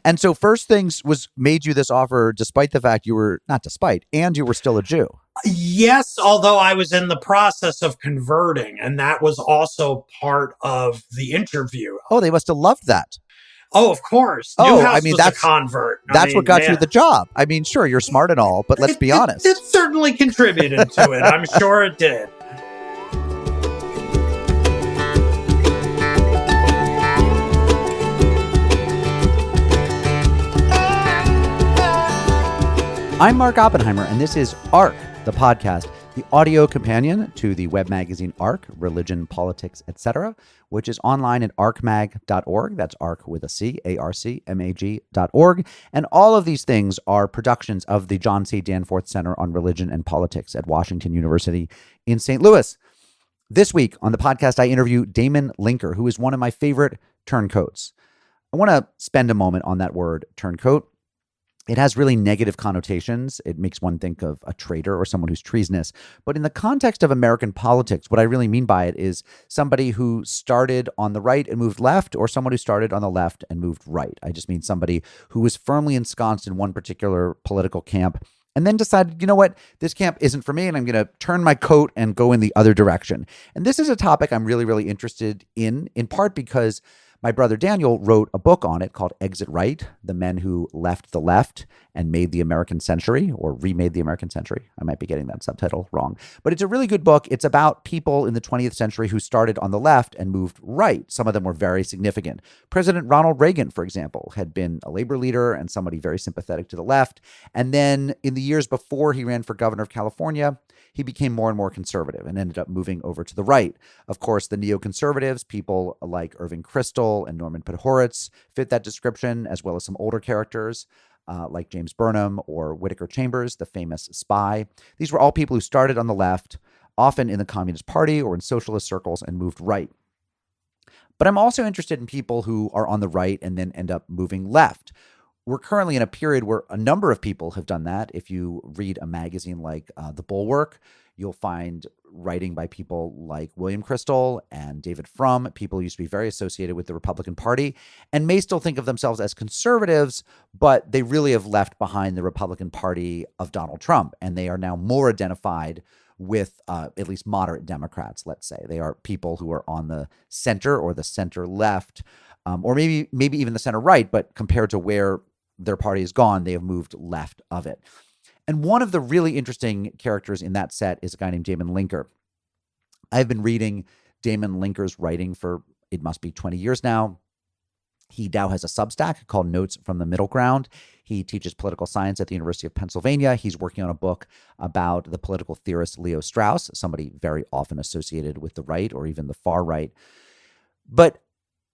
And so First Things was made you this offer despite the fact you were, not despite, and you were still a Jew. Yes, although I was in the process of converting, and that was also part of the interview. Oh, they must have loved that. Oh, of course. Oh, I Newhouse mean, was a convert. That's what got you man. the job. I mean, sure, you're smart and all, but let's be honest. It certainly contributed to it. I'm sure it did. I'm Mark Oppenheimer, and this is ARC, the podcast, the audio companion to the web magazine ARC, Religion, Politics, Etc., which is online at arcmag.org. That's ARC with a C, ARCMAG.org. And all of these things are productions of the John C. Danforth Center on Religion and Politics at Washington University in St. Louis. This week on the podcast, I interview Damon Linker, who is one of my favorite turncoats. I want to spend a moment on that word, turncoat. It has really negative connotations. It makes one think of a traitor or someone who's treasonous. But in the context of American politics, what I really mean by it is somebody who started on the right and moved left, or someone who started on the left and moved right. I just mean somebody who was firmly ensconced in one particular political camp and then decided, you know what, this camp isn't for me, and I'm going to turn my coat and go in the other direction. And this is a topic I'm really, really interested in part because my brother Daniel wrote a book on it called Exit Right, The Men Who Left the Left and Made the American Century, or Remade the American Century. I might be getting that subtitle wrong. But it's a really good book. It's about people in the 20th century who started on the left and moved right. Some of them were very significant. President Ronald Reagan, for example, had been a labor leader and somebody very sympathetic to the left. And then in the years before he ran for governor of California, he became more and more conservative and ended up moving over to the right. Of course, the neoconservatives, people like Irving Kristol and Norman Podhoretz, fit that description, as well as some older characters like James Burnham or Whittaker Chambers, the famous spy. These were all people who started on the left, often in the Communist Party or in socialist circles, and moved right. But I'm also interested in people who are on the right and then end up moving left. We're currently in a period where a number of people have done that. If you read a magazine like The Bulwark, you'll find writing by people like William Kristol and David Frum, people who used to be very associated with the Republican Party and may still think of themselves as conservatives, but they really have left behind the Republican Party of Donald Trump, and they are now more identified with at least moderate Democrats, let's say. They are people who are on the center or the center left, or maybe even the center right, but compared to where their party has gone, they have moved left of it. And one of the really interesting characters in that set is a guy named Damon Linker. I've been reading Damon Linker's writing for, it must be 20 years now. He now has a Substack called Notes from the Middle Ground. He teaches political science at the University of Pennsylvania. He's working on a book about the political theorist Leo Strauss, somebody very often associated with the right or even the far right. But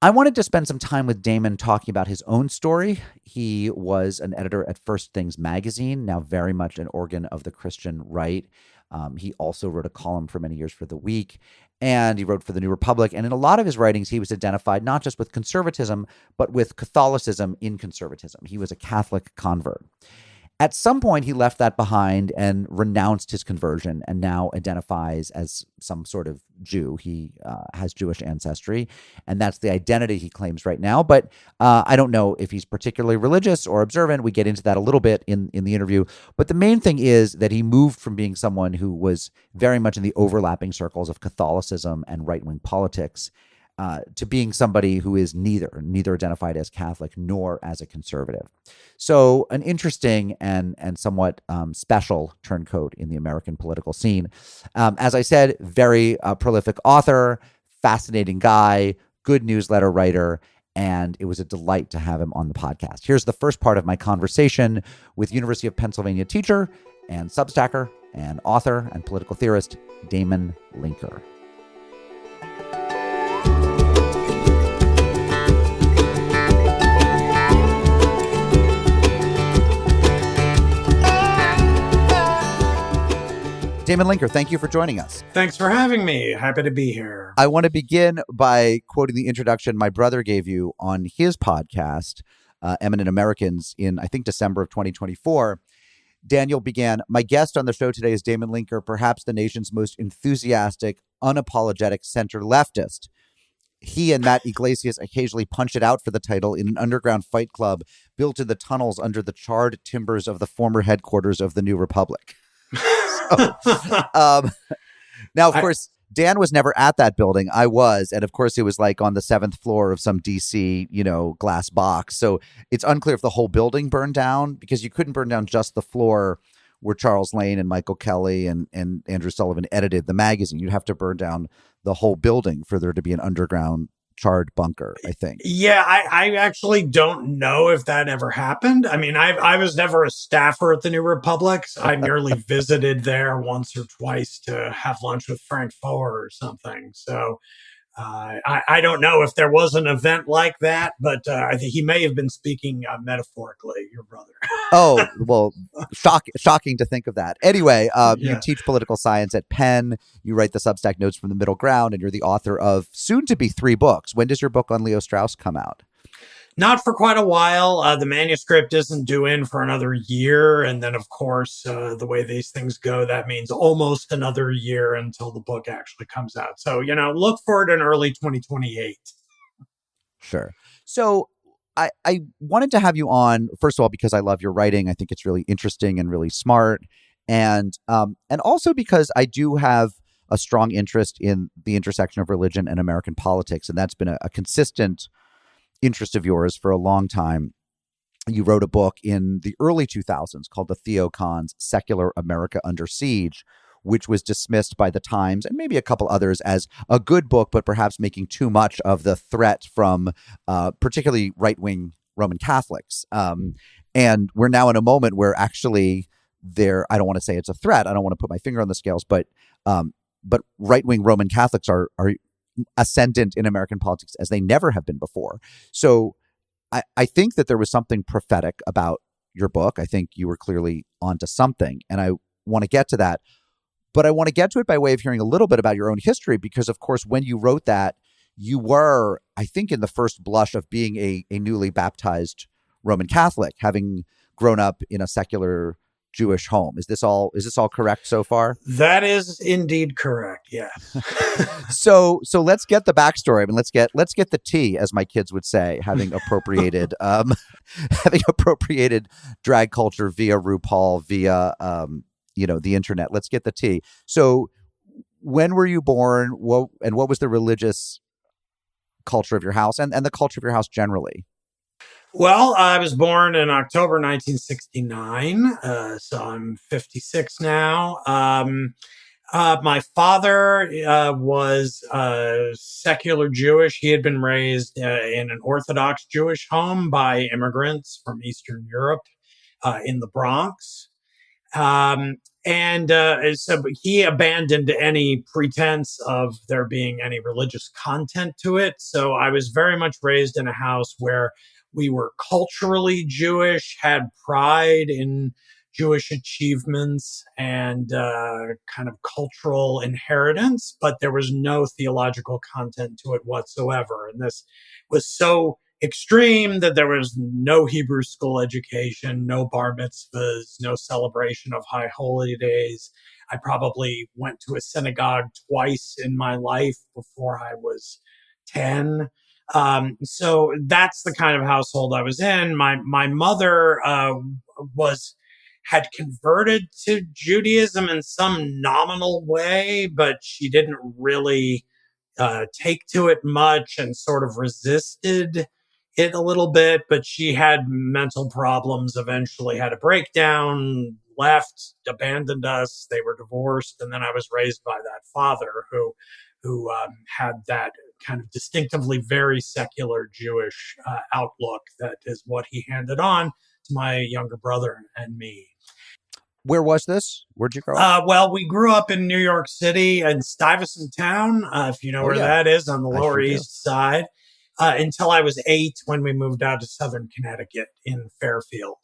I wanted to spend some time with Damon talking about his own story. He was an editor at First Things magazine, now very much an organ of the Christian right. He also wrote a column for many years for The Week, and he wrote for The New Republic. And in a lot of his writings, he was identified not just with conservatism, but with Catholicism in conservatism. He was a Catholic convert. At some point, he left that behind and renounced his conversion and now identifies as some sort of Jew. He has Jewish ancestry, and that's the identity he claims right now. But I don't know if he's particularly religious or observant. We get into that a little bit in the interview. But the main thing is that he moved from being someone who was very much in the overlapping circles of Catholicism and right-wing politics to being somebody who is neither identified as Catholic nor as a conservative. So an interesting and somewhat special turncoat in the American political scene. As I said, very prolific author, fascinating guy, good newsletter writer, and it was a delight to have him on the podcast. Here's the first part of my conversation with University of Pennsylvania teacher and Substacker and author and political theorist Damon Linker. Damon Linker, thank you for joining us. Thanks for having me. Happy to be here. I want to begin by quoting the introduction my brother gave you on his podcast, Eminent Americans, in, I think, December of 2024. Daniel began, "My guest on the show today is Damon Linker, perhaps the nation's most enthusiastic, unapologetic center leftist." he and Matt Iglesias occasionally punch it out for the title in an underground fight club built in the tunnels under the charred timbers of the former headquarters of the New Republic. So, now, of course, Dan was never at that building. I was. And of course, it was like on the 7th floor of some DC, glass box. So it's unclear if the whole building burned down, because you couldn't burn down just the floor where Charles Lane and Michael Kelly and Andrew Sullivan edited the magazine. You'd have to burn down the whole building for there to be an underground charred bunker, I think. Yeah, I actually don't know if that ever happened. I mean, I was never a staffer at the New Republic. I merely visited there once or twice to have lunch with Frank Foer or something. So I don't know if there was an event like that, but I think he may have been speaking metaphorically, your brother. Oh, well, shocking to think of that. Anyway, you teach political science at Penn. You write the Substack Notes from the Middle Ground, and you're the author of soon-to-be 3 books. When does your book on Leo Strauss come out? Not for quite a while. The manuscript isn't due in for another year. And then, of course, the way these things go, that means almost another year until the book actually comes out. So, look for it in early 2028. Sure. So I wanted to have you on, first of all, because I love your writing. I think it's really interesting and really smart. And also because I do have a strong interest in the intersection of religion and American politics. And that's been a consistent interest of yours for a long time. You wrote a book in the early 2000s called The Theocons, Secular America Under Siege, which was dismissed by the Times and maybe a couple others as a good book, but perhaps making too much of the threat from particularly right-wing Roman Catholics. And we're now in a moment where actually I don't want to say it's a threat. I don't want to put my finger on the scales, but right-wing Roman Catholics are ascendant in American politics as they never have been before. So I think that there was something prophetic about your book. I think you were clearly onto something, and I want to get to that. But I want to get to it by way of hearing a little bit about your own history, because, of course, when you wrote that, you were, I think, in the first blush of being a newly baptized Roman Catholic, having grown up in a secular Jewish home. Is this all correct so far? That is indeed correct. Yes. So let's get the backstory. I mean, let's get the tea, as my kids would say, having appropriated drag culture via RuPaul, via the internet. Let's get the tea. So when were you born? What was the religious culture of your house and the culture of your house generally? Well, I was born in October 1969, so I'm 56 now. My father was secular Jewish. He had been raised in an Orthodox Jewish home by immigrants from Eastern Europe in the Bronx. So he abandoned any pretense of there being any religious content to it. So I was very much raised in a house where we were culturally Jewish, had pride in Jewish achievements and kind of cultural inheritance, but there was no theological content to it whatsoever. And this was so extreme that there was no Hebrew school education, no bar mitzvahs, no celebration of high holy days. I probably went to a synagogue twice in my life before I was 10. So that's the kind of household I was in. My mother had converted to Judaism in some nominal way, but she didn't really take to it much and sort of resisted it a little bit. But she had mental problems, eventually had a breakdown, left, abandoned us. They were divorced. And then I was raised by that father who had that kind of distinctively very secular Jewish outlook. That is what he handed on to my younger brother and me. Where was this? Where'd you grow up? Well, we grew up in New York City in Stuyvesant Town, if you know where that is, on the Lower East Side, until I was 8 when we moved out to Southern Connecticut in Fairfield.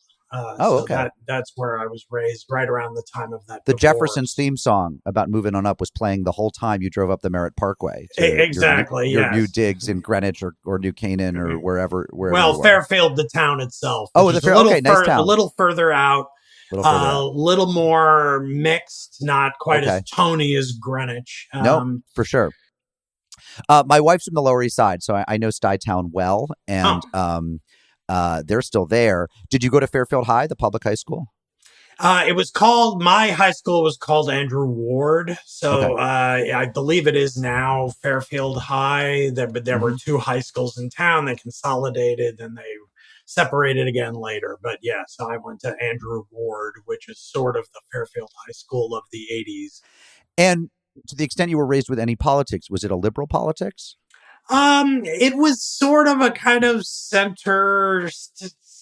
Okay. That's where I was raised, right around the time of that. The divorce. Jefferson's theme song about moving on up was playing the whole time you drove up the Merritt Parkway. Exactly. Your new digs in Greenwich or New Canaan or wherever. Well, Fairfield, the town itself. Oh, nice town. A little further out. A little more mixed, not quite as Tony as Greenwich. No, for sure. My wife's from the Lower East Side, so I know Stuytown well, Oh, and they're still there. Did you go to Fairfield High, the public high school? it was called, my high school was called Andrew Ward. Okay. So I believe it is now Fairfield High. But there were Hmm. two high schools in town. They consolidated and they separated again later. But yeah, so I went to Andrew Ward, which is sort of the Fairfield High School of the 80s. And to the extent you were raised with any politics, was it a liberal politics? It was sort of a kind of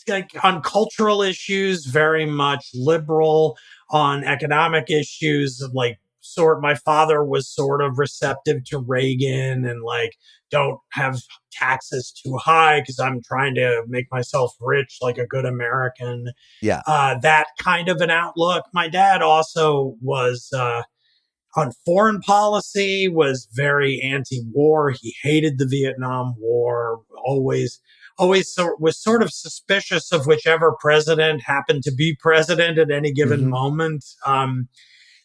like on cultural issues, very much liberal. On economic issues, like my father was sort of receptive to Reagan and like don't have taxes too high because I'm trying to make myself rich like a good American. Yeah. That kind of an outlook. My dad also was on foreign policy, was very anti-war. He hated the Vietnam War. Was sort of suspicious of whichever president happened to be president at any given Hmm. moment.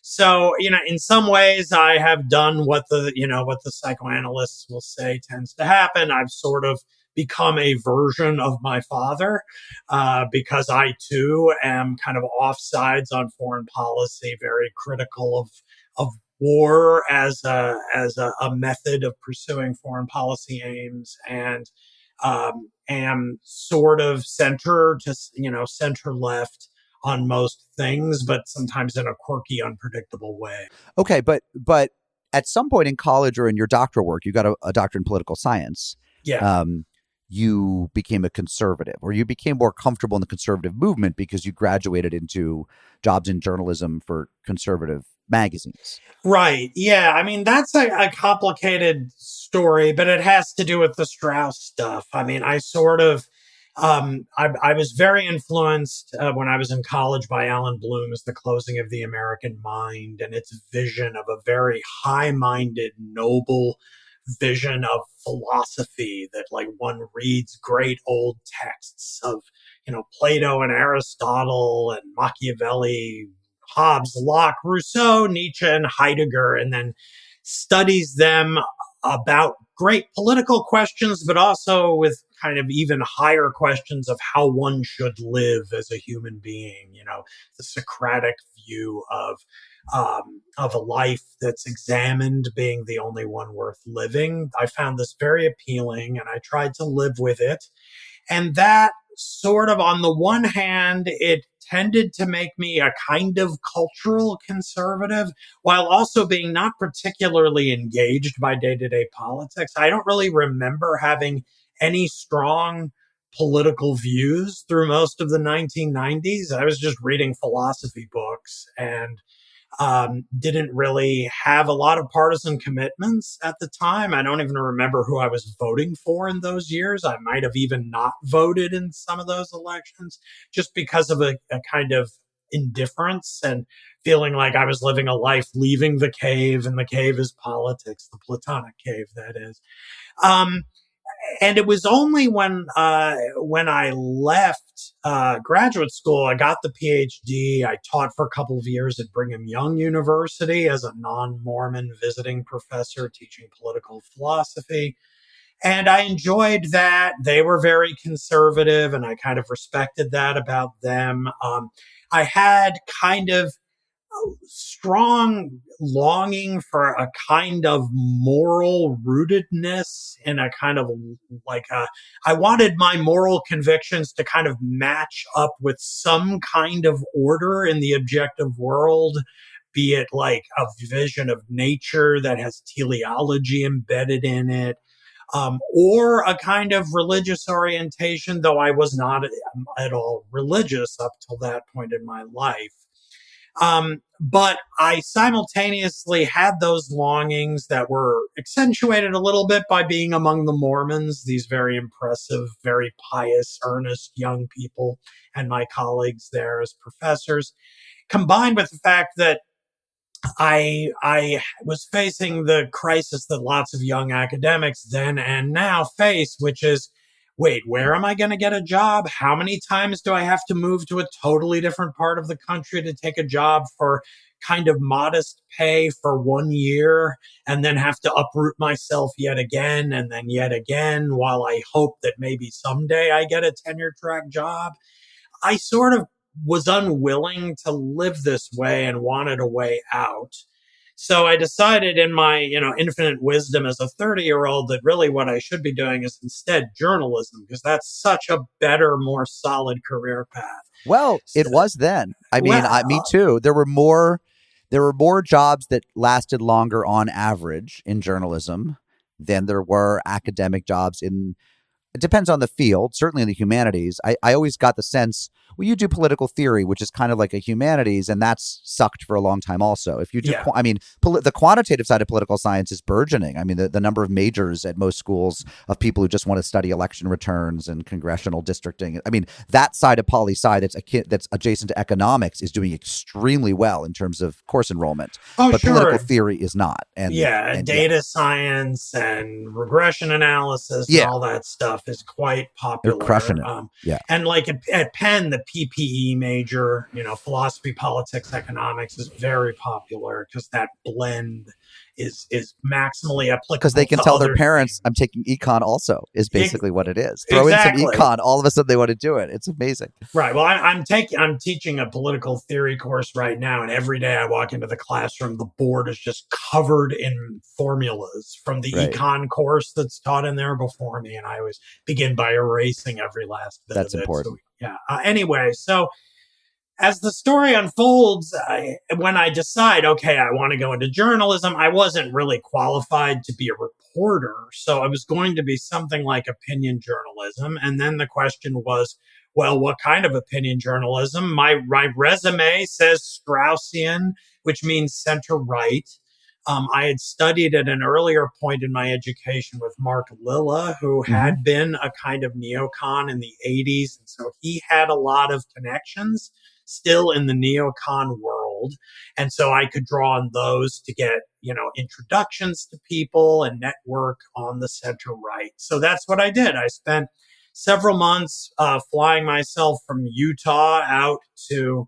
So, in some ways, I have done what the psychoanalysts will say tends to happen. I've sort of become a version of my father because I too am kind of offsides on foreign policy, very critical of war as a method of pursuing foreign policy aims, and am sort of center left on most things, but sometimes in a quirky, unpredictable way. Okay, but at some point in college or in your doctoral work, you got a doctorate in political science. Yeah. Um, you became a conservative, or you became more comfortable in the conservative movement because you graduated into jobs in journalism for conservative magazines. Right. Yeah. I mean, that's a complicated story, but it has to do with the Strauss stuff. I mean, I was very influenced when I was in college by Alan Bloom's The Closing of the American Mind and its vision of a very high minded, noble vision of philosophy that, like, one reads great old texts of, Plato and Aristotle and Machiavelli, Hobbes, Locke, Rousseau, Nietzsche, and Heidegger, and then studies them about great political questions, but also with kind of even higher questions of how one should live as a human being. The Socratic view of a life that's examined being the only one worth living. I found this very appealing, and I tried to live with it. And that sort of, on the one hand, it tended to make me a kind of cultural conservative while also being not particularly engaged by day to day politics. I don't really remember having any strong political views through most of the 1990s. I was just reading philosophy books and didn't really have a lot of partisan commitments at the time. I don't even remember who I was voting for in those years. I might have even not voted in some of those elections just because of a kind of indifference and feeling like I was living a life leaving the cave, and the cave is politics, the Platonic cave, that is. Um, and it was only when I left graduate school, I got the PhD. I taught for a couple of years at Brigham Young University as a non-Mormon visiting professor teaching political philosophy. And I enjoyed that. They were very conservative, and I kind of respected that about them. I had kind of strong longing for a kind of moral rootedness in a kind of I wanted my moral convictions to kind of match up with some kind of order in the objective world, be it like a vision of nature that has teleology embedded in it, or a kind of religious orientation, though I was not at all religious up till that point in my life. But I simultaneously had those longings that were accentuated a little bit by being among the Mormons, these very impressive, very pious, earnest young people, and my colleagues there as professors, combined with the fact that I was facing the crisis that lots of young academics then and now face, which is wait, where am I going to get a job? How many times do I have to move to a totally different part of the country to take a job for kind of modest pay for 1 year, and then have to uproot myself yet again and then yet again while I hope that maybe someday I get a tenure track job? I sort of was unwilling to live this way and wanted a way out. So I decided in my, infinite wisdom as a 30-year-old that really what I should be doing is instead journalism, because that's such a better, more solid career path. Well, it was then. I mean, me too. There were more jobs that lasted longer on average in journalism than there were academic jobs in. It depends on the field, certainly in the humanities. I always got the sense, well, you do political theory, which is kind of like a humanities, and that's sucked for a long time also. If you do, the quantitative side of political science is burgeoning. I mean, the number of majors at most schools of people who just want to study election returns and congressional districting. I mean, that side of poli-sci that's adjacent to economics is doing extremely well in terms of course enrollment. But sure. Political theory is not. And data science and regression analysis and all that stuff is quite popular. They're crushing it. And like at Penn, the PPE major, philosophy, politics, economics is very popular because that blend is maximally applicable. Because they can tell their parents, I'm taking econ also, is basically what it is. Throw in some econ, all of a sudden they want to do it. It's amazing. Right. Well, I'm teaching a political theory course right now, and every day I walk into the classroom, the board is just covered in formulas from the econ course that's taught in there before me, and I always begin by erasing every last bit That's of it. important. So, anyway, so as the story unfolds, when I decide, okay, I want to go into journalism, I wasn't really qualified to be a reporter. So I was going to be something like opinion journalism. And then the question was, well, what kind of opinion journalism? My resume says Straussian, which means center-right. I had studied at an earlier point in my education with Mark Lilla, who had been a kind of neocon in the 80s. And so he had a lot of connections still in the neocon world. And so I could draw on those to get, introductions to people and network on the center right. So that's what I did. I spent several months flying myself from Utah out to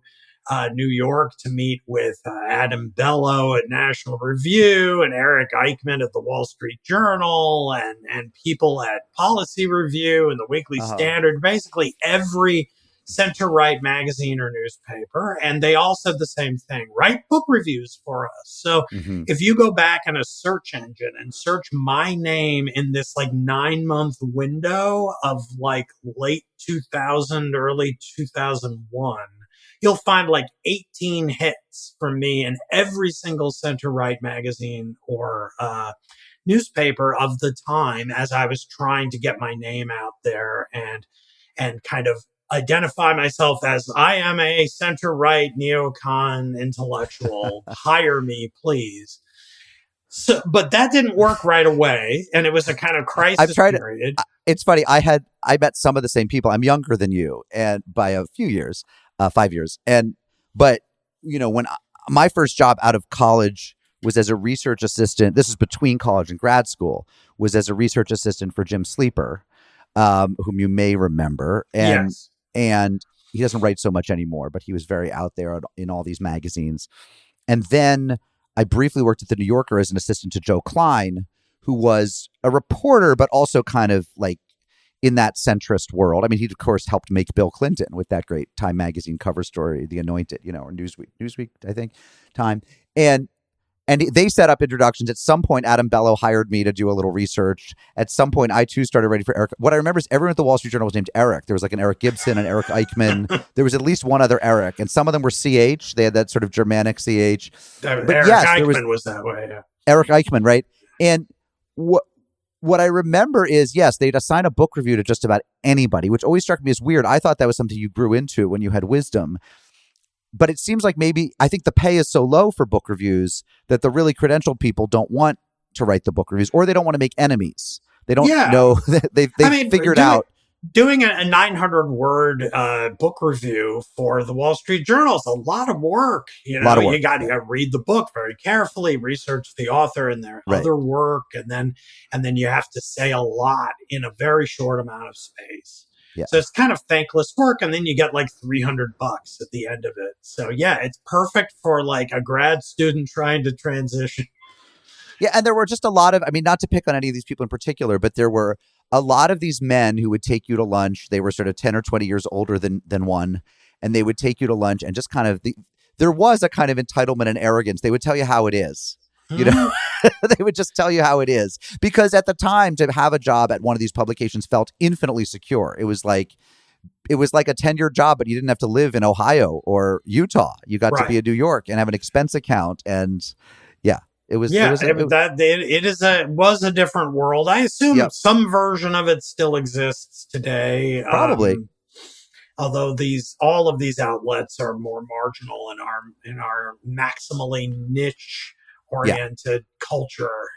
New York to meet with Adam Bello at National Review and Eric Eichmann at the Wall Street Journal and people at Policy Review and the Weekly Standard, basically every center-right magazine or newspaper. And they all said the same thing: write book reviews for us. So if you go back in a search engine and search my name in this 9-month window of late 2000, early 2001, you'll find 18 hits from me in every single center-right magazine or newspaper of the time as I was trying to get my name out there and kind of identify myself as I am a center-right neocon intellectual. Hire me, please. So, but that didn't work right away, and it was a kind of crisis period. It's funny. I met some of the same people. I'm younger than you, and by a few years, 5 years. But when my first job out of college was as a research assistant. This is between college and grad school. Was as a research assistant for Jim Sleeper, whom you may remember, and he doesn't write so much anymore, but he was very out there in all these magazines. And then I briefly worked at the New Yorker as an assistant to Joe Klein, who was a reporter, but also kind of in that centrist world. I mean, he of course helped make Bill Clinton with that great Time magazine cover story, The Anointed, or Newsweek, I think, Time. And they set up introductions. At some point, Adam Bello hired me to do a little research. At some point, I too started writing for Eric. What I remember is everyone at the Wall Street Journal was named Eric. There was an Eric Gibson and Eric Eichmann. There was at least one other Eric, and some of them were CH. They had that sort of Germanic CH. But Eric Eichmann was that way. Yeah. Eric Eichmann, right? And what I remember is, yes, they'd assign a book review to just about anybody, which always struck me as weird. I thought that was something you grew into when you had wisdom. But it seems like I think the pay is so low for book reviews that the really credentialed people don't want to write the book reviews, or they don't want to make enemies. They don't know. They've figured out doing a 900 word book review for the Wall Street Journal is a lot of work. A lot of You work. got to read the book very carefully, research the author and their Right. other work, and then you have to say a lot in a very short amount of space. Yeah. So it's kind of thankless work, and then you get like $300 at the end of it. So yeah, it's perfect for like a grad student trying to transition. Yeah, and there were just a lot of, I mean, not to pick on any of these people in particular, but there were a lot of these men who would take you to lunch. They were sort of 10 or 20 years older than one, and they would take you to lunch and just kind of there was a kind of entitlement and arrogance. They would tell you how it is. You know, they would just tell you how it is, because at the time to have a job at one of these publications felt infinitely secure. It was like a tenured job, but you didn't have to live in Ohio or Utah. You got to be in New York and have an expense account. And yeah, it was was a different world. I assume some version of it still exists today. Probably. Although all of these outlets are more marginal in our maximally niche oriented culture.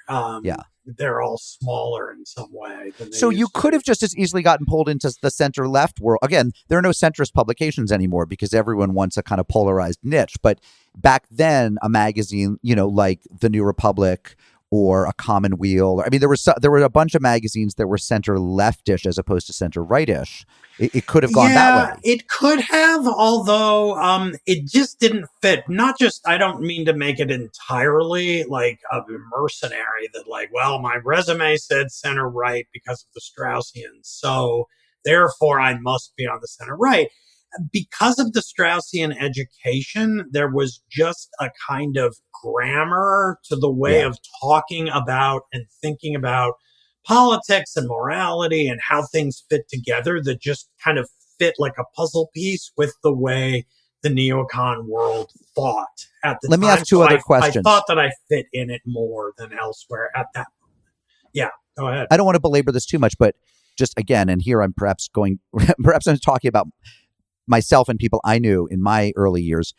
They're all smaller in some way than they So you could have just as easily gotten pulled into the center left world. Again, there are no centrist publications anymore because everyone wants a kind of polarized niche. But back then, a magazine, like The New Republic or A Commonweal, I mean, there were a bunch of magazines that were center leftish as opposed to center rightish. It could have gone that way. It could have, although it just didn't fit. Not just, I don't mean to make it entirely like a mercenary that like, well, my resume said center right because of the Straussians, so therefore I must be on the center right. Because of the Straussian education, there was just a kind of grammar to the way of talking about and thinking about politics and morality and how things fit together that just kind of fit like a puzzle piece with the way the neocon world thought at the time. Let me ask two other questions. I thought that I fit in it more than elsewhere at that moment. Yeah, go ahead. I don't want to belabor this too much, but just again, and here I'm perhaps I'm talking about myself and people I knew in my early years.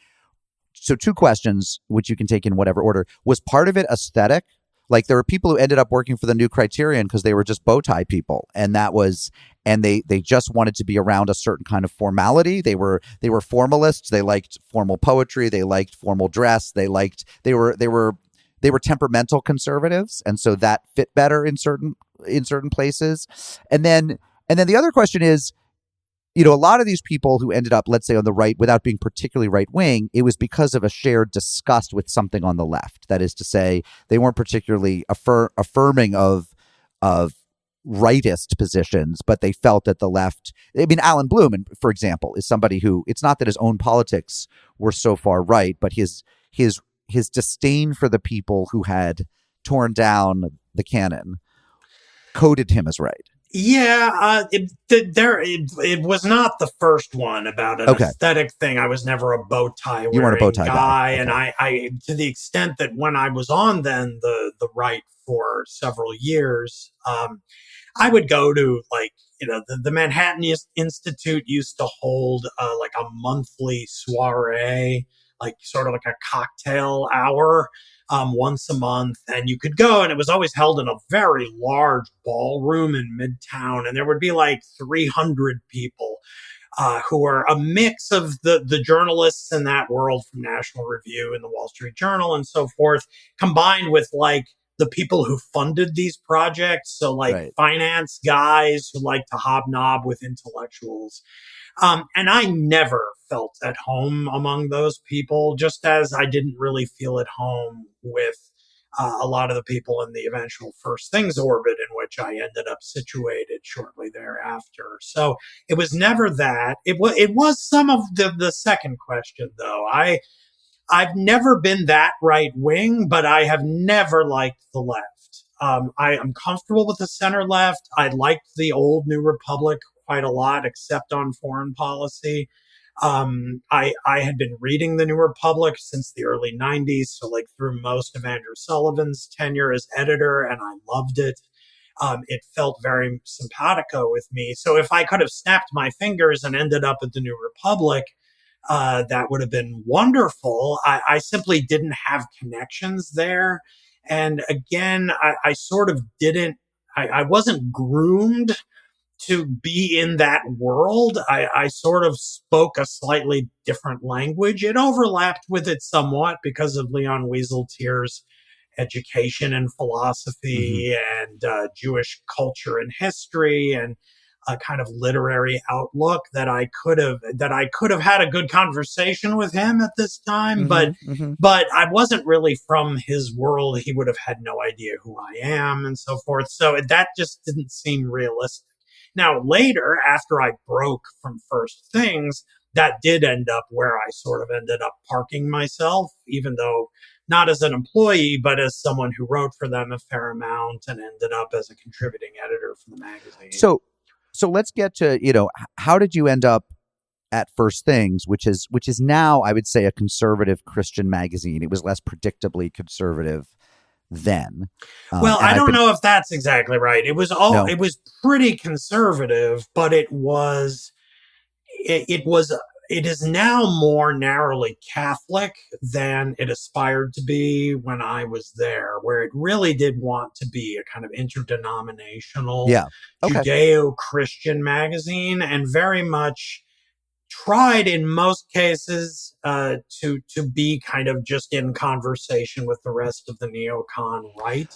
So two questions, which you can take in whatever order. Was part of it aesthetic? Like there were people who ended up working for the New Criterion because they were just bow tie people, and they just wanted to be around a certain kind of formality. They were formalists. They liked formal poetry. They liked formal dress. They were temperamental conservatives, and so that fit better in certain places. And then the other question is, a lot of these people who ended up, let's say, on the right without being particularly right wing, it was because of a shared disgust with something on the left. That is to say, they weren't particularly affirming of rightist positions, but they felt that the left. I mean, Alan Bloom, for example, is somebody who, it's not that his own politics were so far right, but his disdain for the people who had torn down the canon coded him as right. Yeah, it was not the first one about an aesthetic thing. I was never a bow tie wearing guy, and I to the extent that when I was on then the right for several years, I would go to the Manhattan Institute used to hold like a monthly soiree, like sort of like a cocktail hour. Once a month, and you could go, and it was always held in a very large ballroom in Midtown, and there would be like 300 people who were a mix of the journalists in that world from National Review and the Wall Street Journal and so forth, combined with like the people who funded these projects, so like finance guys who like to hobnob with intellectuals. And I never felt at home among those people, just as I didn't really feel at home with a lot of the people in the eventual First Things orbit in which I ended up situated shortly thereafter. So it was never that. It was some of the second question, though. I've never been that right wing, but I have never liked the left. I am comfortable with the center left. I liked the old New Republic quite a lot, except on foreign policy. I had been reading the New Republic since the early 90s, so like through most of Andrew Sullivan's tenure as editor, and I loved it. It felt very simpatico with me. So if I could have snapped my fingers and ended up at the New Republic, that would have been wonderful. I simply didn't have connections there. And again, I sort of didn't, I wasn't groomed to be in that world. I sort of spoke a slightly different language. It overlapped with it somewhat because of Leon Wieseltier's education in Mm-hmm. philosophy and Jewish culture and history and a kind of literary outlook that I could have had a good conversation with him at this time, Mm-hmm. Mm-hmm. but I wasn't really from his world. He would have had no idea who I am and so forth. So that just didn't seem realistic. Now, later, after I broke from First Things, that did end up where I sort of ended up parking myself, even though not as an employee, but as someone who wrote for them a fair amount and ended up as a contributing editor for the magazine. So let's get to, how did you end up at First Things, which is now, I would say, a conservative Christian magazine. It was less predictably conservative then. Well, And I I've don't been know if that's exactly right. no. It was pretty conservative, but it is now more narrowly Catholic than it aspired to be when I was there, where it really did want to be a kind of interdenominational Yeah. Okay. Judeo-Christian magazine, and very much tried in most cases to be kind of just in conversation with the rest of the neocon right.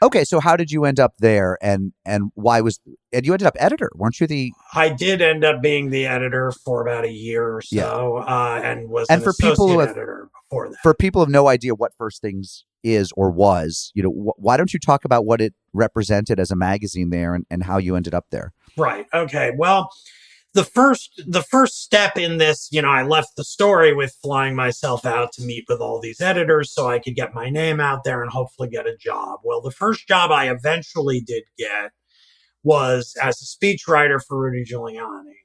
Okay. So how did you end up there, and why was and you ended up editor, weren't you? The I did end up being the editor for about a year or Yeah. so, and was And an associate editor before that. for people who have no idea what First Things is or was, why don't you talk about what it represented as a magazine there, and how you ended up there? Right. Okay. Well, the first step in this, I left the story with flying myself out to meet with all these editors so I could get my name out there and hopefully get a job. Well, the first job I eventually did get was as a speechwriter for Rudy Giuliani.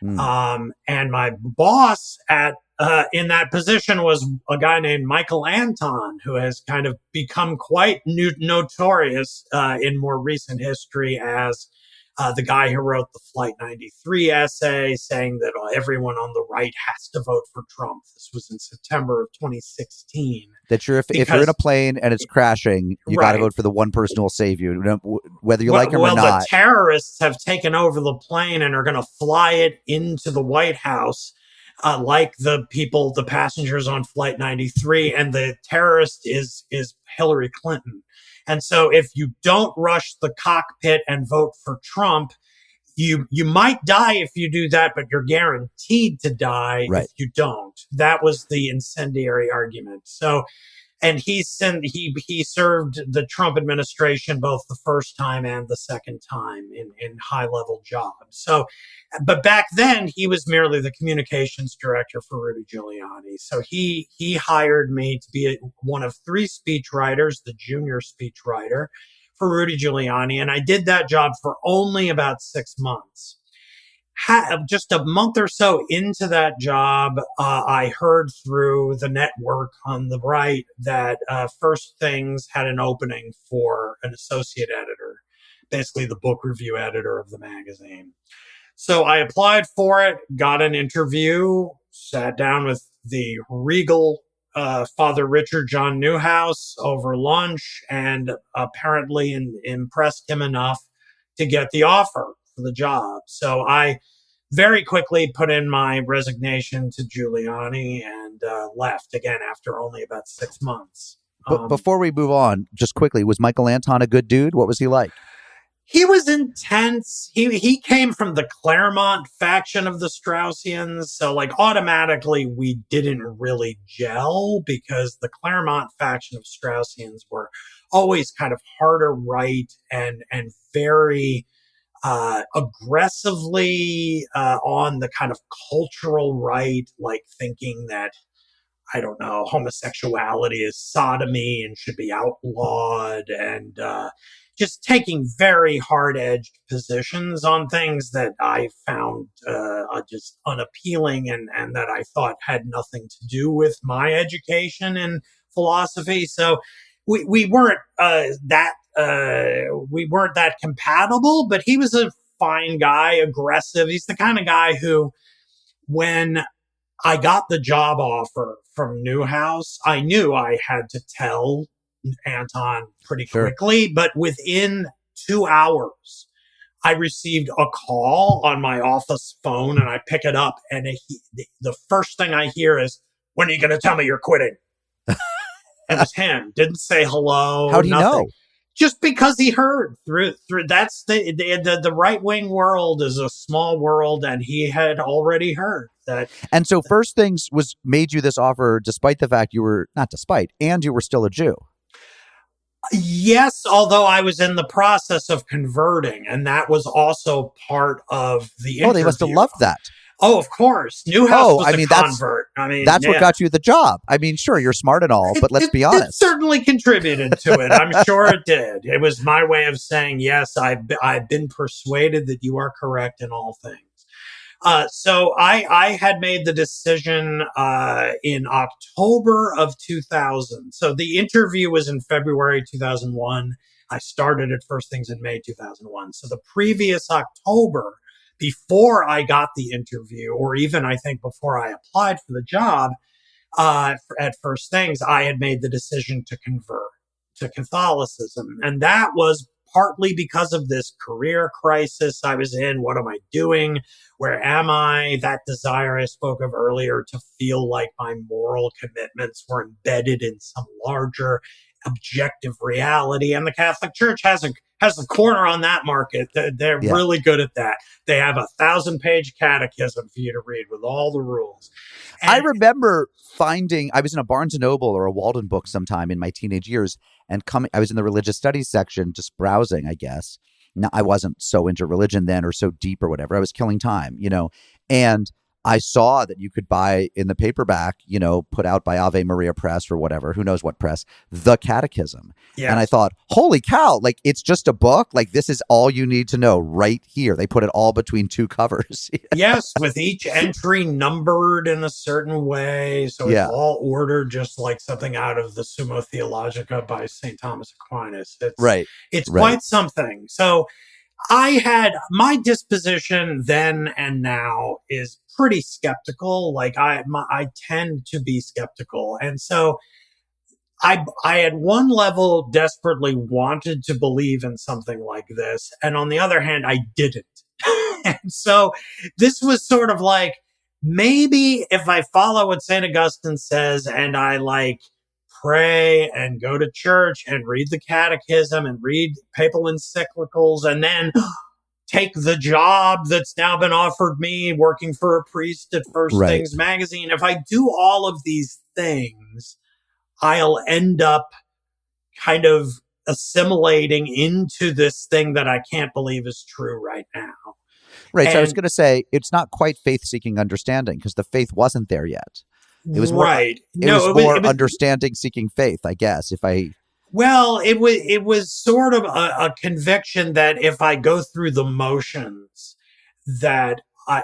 Mm. And my boss at in that position was a guy named Michael Anton, who has kind of become quite notorious in more recent history as the guy who wrote the Flight 93 essay saying that everyone on the right has to vote for Trump. This was in September of 2016. That if you're in a plane and it's crashing, you got to vote for the one person who will save you, whether you like him or not. Well, the terrorists have taken over the plane and are going to fly it into the White House, like the passengers on Flight 93, and the terrorist is Hillary Clinton. And so, if you don't rush the cockpit and vote for Trump, you might die if you do that, but you're guaranteed to die Right. if you don't. That was the incendiary argument. So, and he served the Trump administration both the first time and the second time in high level jobs. So, but back then he was merely the communications director for Rudy Giuliani. So he hired me to be one of three speechwriters, the junior speechwriter for Rudy Giuliani, and I did that job for only about 6 months. Just a month or so into that job, I heard through the network on the right that First Things had an opening for an associate editor, basically the book review editor of the magazine. So I applied for it, got an interview, sat down with the regal Father Richard John Newhouse over lunch, and apparently impressed him enough to get the offer for the job. So I very quickly put in my resignation to Giuliani and left again after only about 6 months. But before we move on, just quickly, was Michael Anton a good dude? What was he like? He was intense. He came from the Claremont faction of the Straussians, so like automatically we didn't really gel because the Claremont faction of Straussians were always kind of harder right and very aggressively on the kind of cultural right, like thinking that, I don't know, homosexuality is sodomy and should be outlawed, and just taking very hard edged positions on things that I found just unappealing and that I thought had nothing to do with my education in philosophy. So we weren't we weren't that compatible, but he was a fine guy, aggressive. He's the kind of guy who, when I got the job offer from Newhouse, I knew I had to tell Anton pretty quickly, but within 2 hours, I received a call on my office phone, and I pick it up, and the first thing I hear is, "When are you going to tell me you're quitting?" It was him. Didn't say hello. How'd he Nothing. know? Just because he heard through. That's the right wing world is a small world, and he had already heard that. And so First Things was made you this offer despite the fact you were not despite, and you were still a Jew. Yes, although I was in the process of converting, and that was also part of the interview. Oh, they must have loved that. Oh, of course. Newhouse was a convert. That's what got you the job. I mean, sure, you're smart and all, but let's be honest. It certainly contributed to it. I'm sure it did. It was my way of saying, yes, I've been persuaded that you are correct in all things. So I had made the decision in October of 2000. So the interview was in February 2001. I started at First Things in May 2001. So the previous October, before I got the interview, or even I think before I applied for the job at First Things, I had made the decision to convert to Catholicism. And that was partly because of this career crisis I was in. What am I doing? Where am I? That desire I spoke of earlier to feel like my moral commitments were embedded in some larger objective reality. And the Catholic Church has a corner on that market. They're really good at that. They have a 1,000-page catechism for you to read with all the rules. And I remember I was in a Barnes & Noble or a Walden book sometime in my teenage years, and I was in the religious studies section just browsing, I guess. Now, I wasn't so into religion then or so deep or whatever. I was killing time, and I saw that you could buy in the paperback, put out by Ave Maria Press or whatever, who knows what press, the Catechism. Yes. And I thought, holy cow, like it's just a book. Like this is all you need to know right here. They put it all between two covers. Yes, with each entry numbered in a certain way. So it's all ordered just like something out of the Summa Theologica by St. Thomas Aquinas. It's quite something. So I had my disposition then and now is pretty skeptical. Like I tend to be skeptical. And so I at one level desperately wanted to believe in something like this. And on the other hand, I didn't. And so this was sort of like, maybe if I follow what St. Augustine says and I pray and go to church and read the catechism and read papal encyclicals and then take the job that's now been offered me working for a priest at First Things magazine. If I do all of these things, I'll end up kind of assimilating into this thing that I can't believe is true right now. Right. So I was going to say, it's not quite faith-seeking understanding because the faith wasn't there yet. It was more, it was understanding seeking faith, I guess. Well, it was sort of a conviction that if I go through the motions that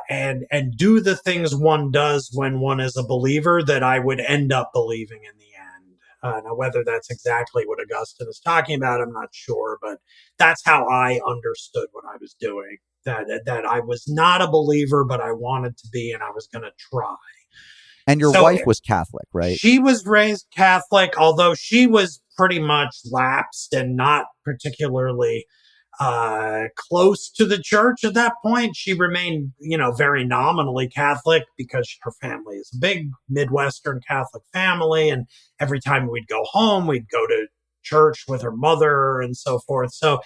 and do the things one does when one is a believer, that I would end up believing in the end. Now, whether that's exactly what Augustine is talking about, I'm not sure, but that's how I understood what I was doing. That I was not a believer, but I wanted to be, and I was going to try. And your wife was Catholic, right? She was raised Catholic, although she was pretty much lapsed and not particularly close to the church at that point. She remained, very nominally Catholic because her family is a big Midwestern Catholic family. And every time we'd go home, we'd go to church with her mother and so forth. So,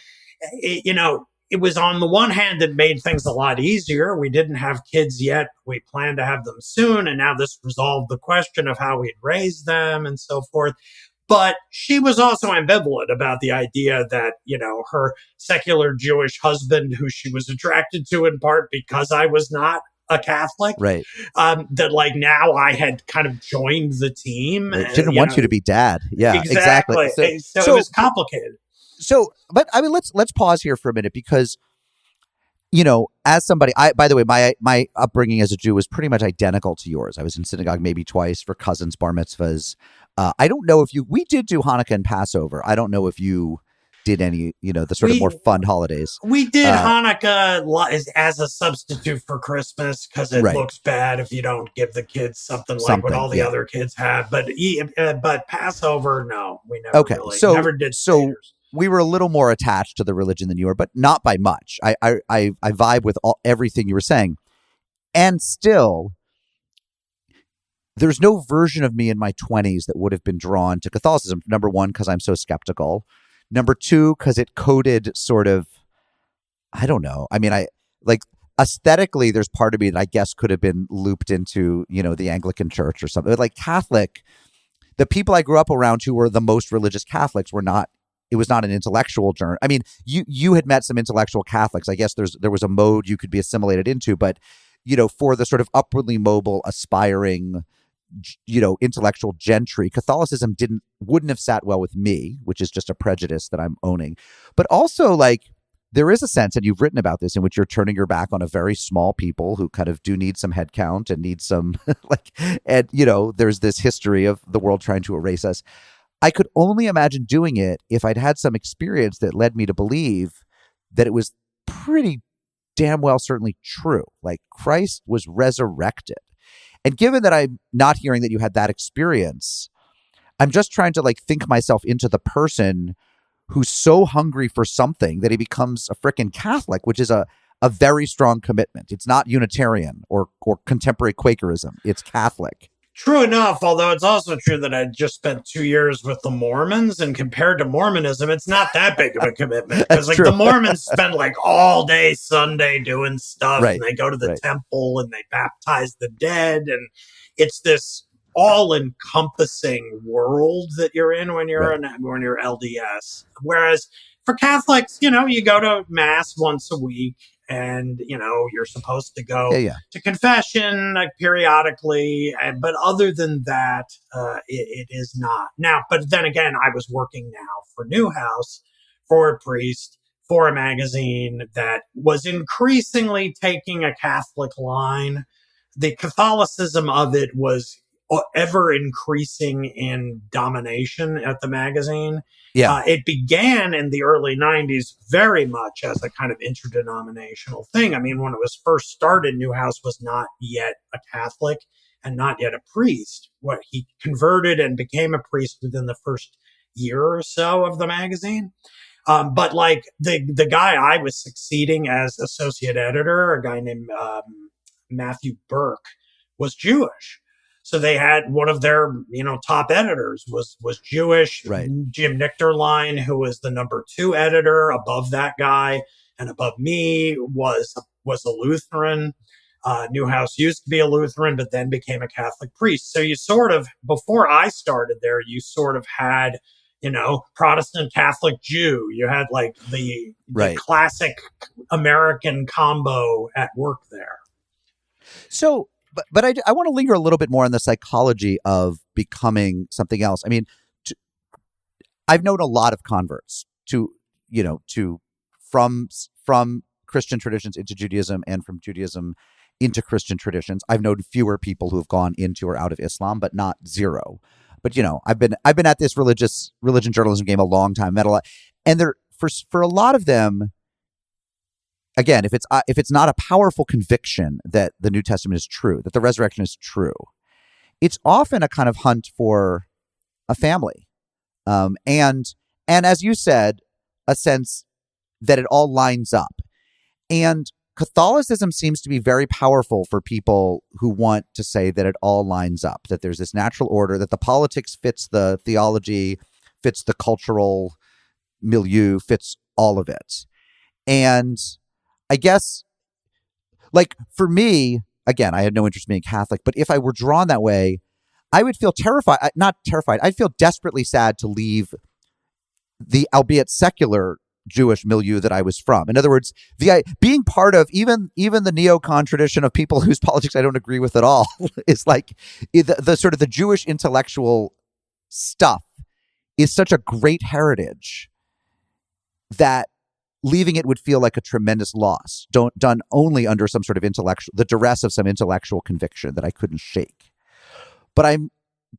it was on the one hand that made things a lot easier. We didn't have kids yet. We planned to have them soon. And now this resolved the question of how we'd raise them and so forth. But she was also ambivalent about the idea that, her secular Jewish husband, who she was attracted to in part because I was not a Catholic, right? That now I had kind of joined the team. They didn't want you to be dad. Yeah, exactly. So it was complicated. So, but I mean, let's pause here for a minute because, as somebody, by the way, my upbringing as a Jew was pretty much identical to yours. I was in synagogue maybe twice for cousins' bar mitzvahs. I don't know if we did do Hanukkah and Passover. I don't know if you did any, the sort of more fun holidays. We did Hanukkah as a substitute for Christmas because it looks bad if you don't give the kids something like what all the other kids have. But Passover, no, we never never did. So we were a little more attached to the religion than you were, but not by much. I vibe with everything you were saying. And still, there's no version of me in my 20s that would have been drawn to Catholicism. Number one, because I'm so skeptical. Number two, because it coded sort of, I don't know. I mean, aesthetically, there's part of me that I guess could have been looped into, the Anglican Church or something. But like Catholic, the people I grew up around who were the most religious Catholics were not. It was not an intellectual journey. I mean, you had met some intellectual Catholics. I guess there was a mode you could be assimilated into, but for the sort of upwardly mobile, aspiring, intellectual gentry, Catholicism wouldn't have sat well with me, which is just a prejudice that I'm owning. But also, like, there is a sense, and you've written about this, in which you're turning your back on a very small people who kind of do need some head count and need some there's this history of the world trying to erase us. I could only imagine doing it if I'd had some experience that led me to believe that it was pretty damn well certainly true. Like, Christ was resurrected. And given that I'm not hearing that you had that experience, I'm just trying to think myself into the person who's so hungry for something that he becomes a frickin' Catholic, which is a very strong commitment. It's not Unitarian or contemporary Quakerism. It's Catholic. True enough, although it's also true that I just spent 2 years with the Mormons, and compared to Mormonism, it's not that big of a commitment. Because the Mormons spend all day Sunday doing stuff, right. And they go to the temple and they baptize the dead, and it's this all-encompassing world that you're in when you're when you're LDS. Whereas for Catholics, you go to Mass once a week. And, you're supposed to go to confession periodically. But other than that, it is not. Now, but then again, I was working now for Newhouse, for a priest, for a magazine that was increasingly taking a Catholic line. The Catholicism of it was ever increasing in domination at the magazine. Yeah. It began in the early 90s very much as a kind of interdenominational thing. I mean, when it was first started, Newhouse was not yet a Catholic and not yet a priest. He converted and became a priest within the first year or so of the magazine. But the guy I was succeeding as associate editor, a guy named Matthew Burke, was Jewish. So they had one of their, top editors was Jewish. Right. Jim Nichterlein, who was the number 2 editor above that guy, and above me was a Lutheran. Newhouse used to be a Lutheran, but then became a Catholic priest. So you sort of, before I started there, you sort of had, Protestant, Catholic, Jew. You had the classic American combo at work there. So, but I want to linger a little bit more on the psychology of becoming something else. I mean, I've known a lot of converts from Christian traditions into Judaism and from Judaism into Christian traditions. I've known fewer people who have gone into or out of Islam, but not zero. But I've been at this religion journalism game a long time. Met a lot, and there for a lot of them. Again, if it's not a powerful conviction that the New Testament is true, that the resurrection is true, it's often a kind of hunt for a family, and as you said, a sense that it all lines up. And Catholicism seems to be very powerful for people who want to say that it all lines up, that there's this natural order, that the politics fits the theology, fits the cultural milieu, fits all of it, and I guess, for me, again, I had no interest in being Catholic, but if I were drawn that way, I would feel not terrified, I'd feel desperately sad to leave the, albeit secular, Jewish milieu that I was from. In other words, being part of even the neocon tradition of people whose politics I don't agree with at all is the sort of the Jewish intellectual stuff is such a great heritage that leaving it would feel like a tremendous loss, done only under some sort of the duress of some intellectual conviction that I couldn't shake. But I'm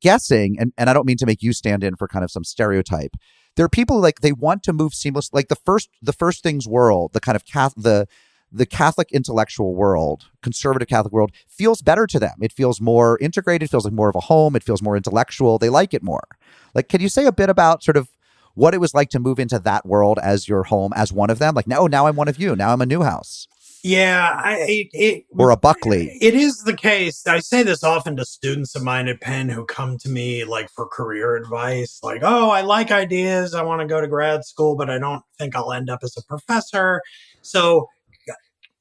guessing, and I don't mean to make you stand in for kind of some stereotype, there are people who they want to move seamless, the first things world, the kind of the Catholic intellectual world, conservative Catholic world feels better to them. It feels more integrated, feels like more of a home, it feels more intellectual. They like it more. Can you say a bit about sort of what it was like to move into that world as your home, as one of them. Like, now I'm one of you. Now I'm a Newhouse. Yeah, Or a Buckley. it is the case. I say this often to students of mine at Penn who come to me like for career advice, like, oh, I like ideas. I want to go to grad school, but I don't think I'll end up as a professor. So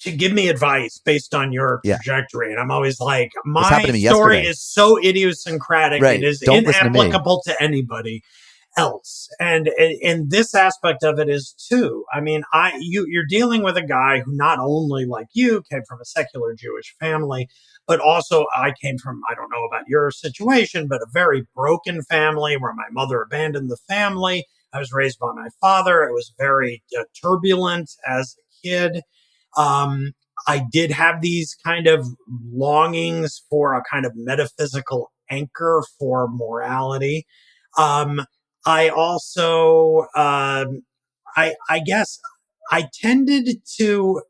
to give me advice based on your Yeah. trajectory. And I'm always like, This happened my to me story yesterday. is so idiosyncratic. Right. It is Don't listen to me. inapplicable to anybody else. And this aspect of it is too. I mean, you're dealing with a guy who not only like you came from a secular Jewish family, but also I came from, I don't know about your situation, but a very broken family where my mother abandoned the family. I was raised by my father. It was very turbulent as a kid. I did have these kind of longings for a kind of metaphysical anchor for morality. I also, I guess I tended to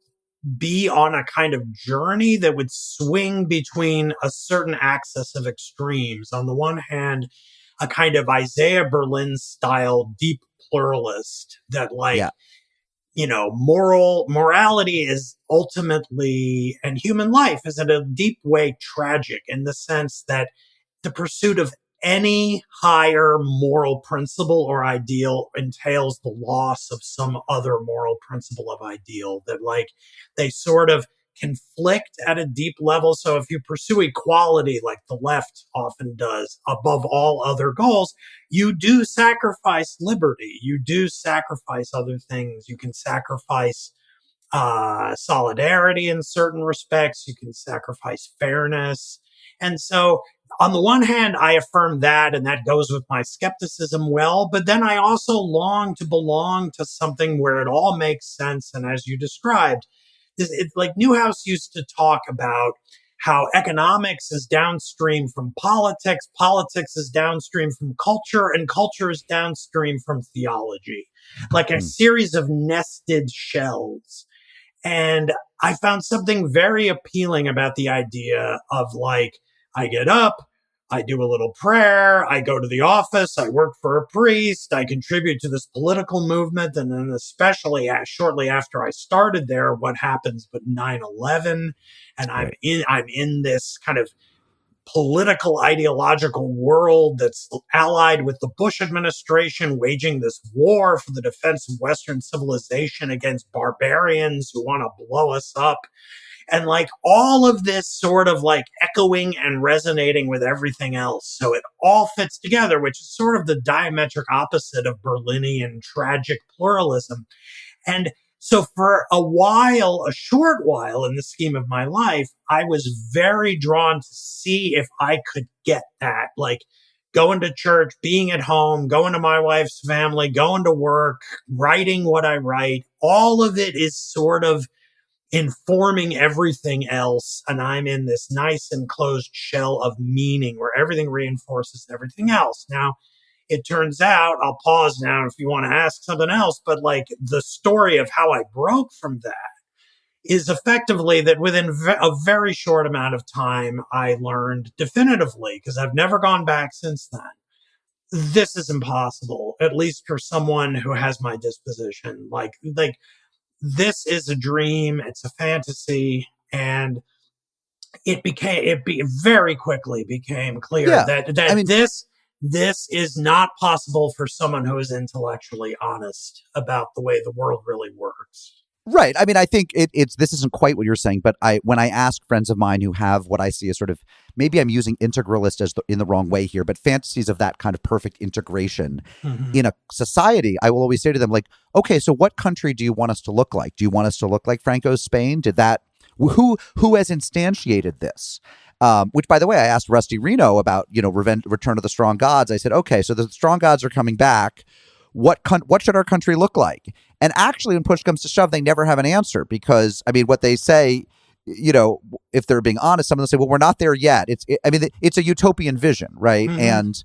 be on a kind of journey that would swing between a certain axis of extremes. On the one hand, a kind of Isaiah Berlin style deep pluralist that like, morality is ultimately, and human life is in a deep way tragic in the sense that the pursuit of any higher moral principle or ideal entails the loss of some other moral principle of ideal, that like they sort of conflict at a deep level. So if you pursue equality like the left often does above all other goals, you do sacrifice liberty. You do sacrifice other things. You can sacrifice solidarity in certain respects. You can sacrifice fairness. And so on the one hand, I affirm that, and that goes with my skepticism well, but then I also long to belong to something where it all makes sense. And as you described, it's like Newhouse used to talk about how economics is downstream from politics, politics is downstream from culture, and culture is downstream from theology, like a series of nested shells. And I found something very appealing about the idea of like, I get up, I do a little prayer, I go to the office, I work for a priest, I contribute to this political movement. And then especially shortly after I started there, what happens but 9/11, and I'm in this kind of political ideological world that's allied with the Bush administration waging this war for the defense of Western civilization against barbarians who want to blow us up. And like all of this sort of like echoing and resonating with everything else. So it all fits together, which is sort of the diametric opposite of Berlinian tragic pluralism. And so for a short while in the scheme of my life, I was very drawn to see if I could get that, like going to church, being at home, going to my wife's family, going to work, writing what I write. All of it is sort of informing everything else. And I'm in this nice enclosed shell of meaning where everything reinforces everything else. Now, it turns out, I'll pause now if you want to ask something else, but like the story of how I broke from that is effectively that within a very short amount of time, I learned definitively, because I've never gone back since then, this is impossible, at least for someone who has my disposition. Like this is a dream, it's a fantasy, and it very quickly became clear that this is not possible for someone who is intellectually honest about the way the world really works. Right. I mean, I think this isn't quite what you're saying, but when I ask friends of mine who have what I see as sort of, maybe I'm using integralist in the wrong way here, but fantasies of that kind of perfect integration in a society, I will always say to them, like, okay, so what country do you want us to look like? Do you want us to look like Franco's Spain? Who has instantiated this? Which, by the way, I asked Rusty Reno about, Return of the Strong Gods. I said, okay, so the Strong Gods are coming back. What should our country look like? And actually, when push comes to shove, they never have an answer, because, I mean, what they say, if they're being honest, some of them say, well, we're not there yet. It's a utopian vision, right? And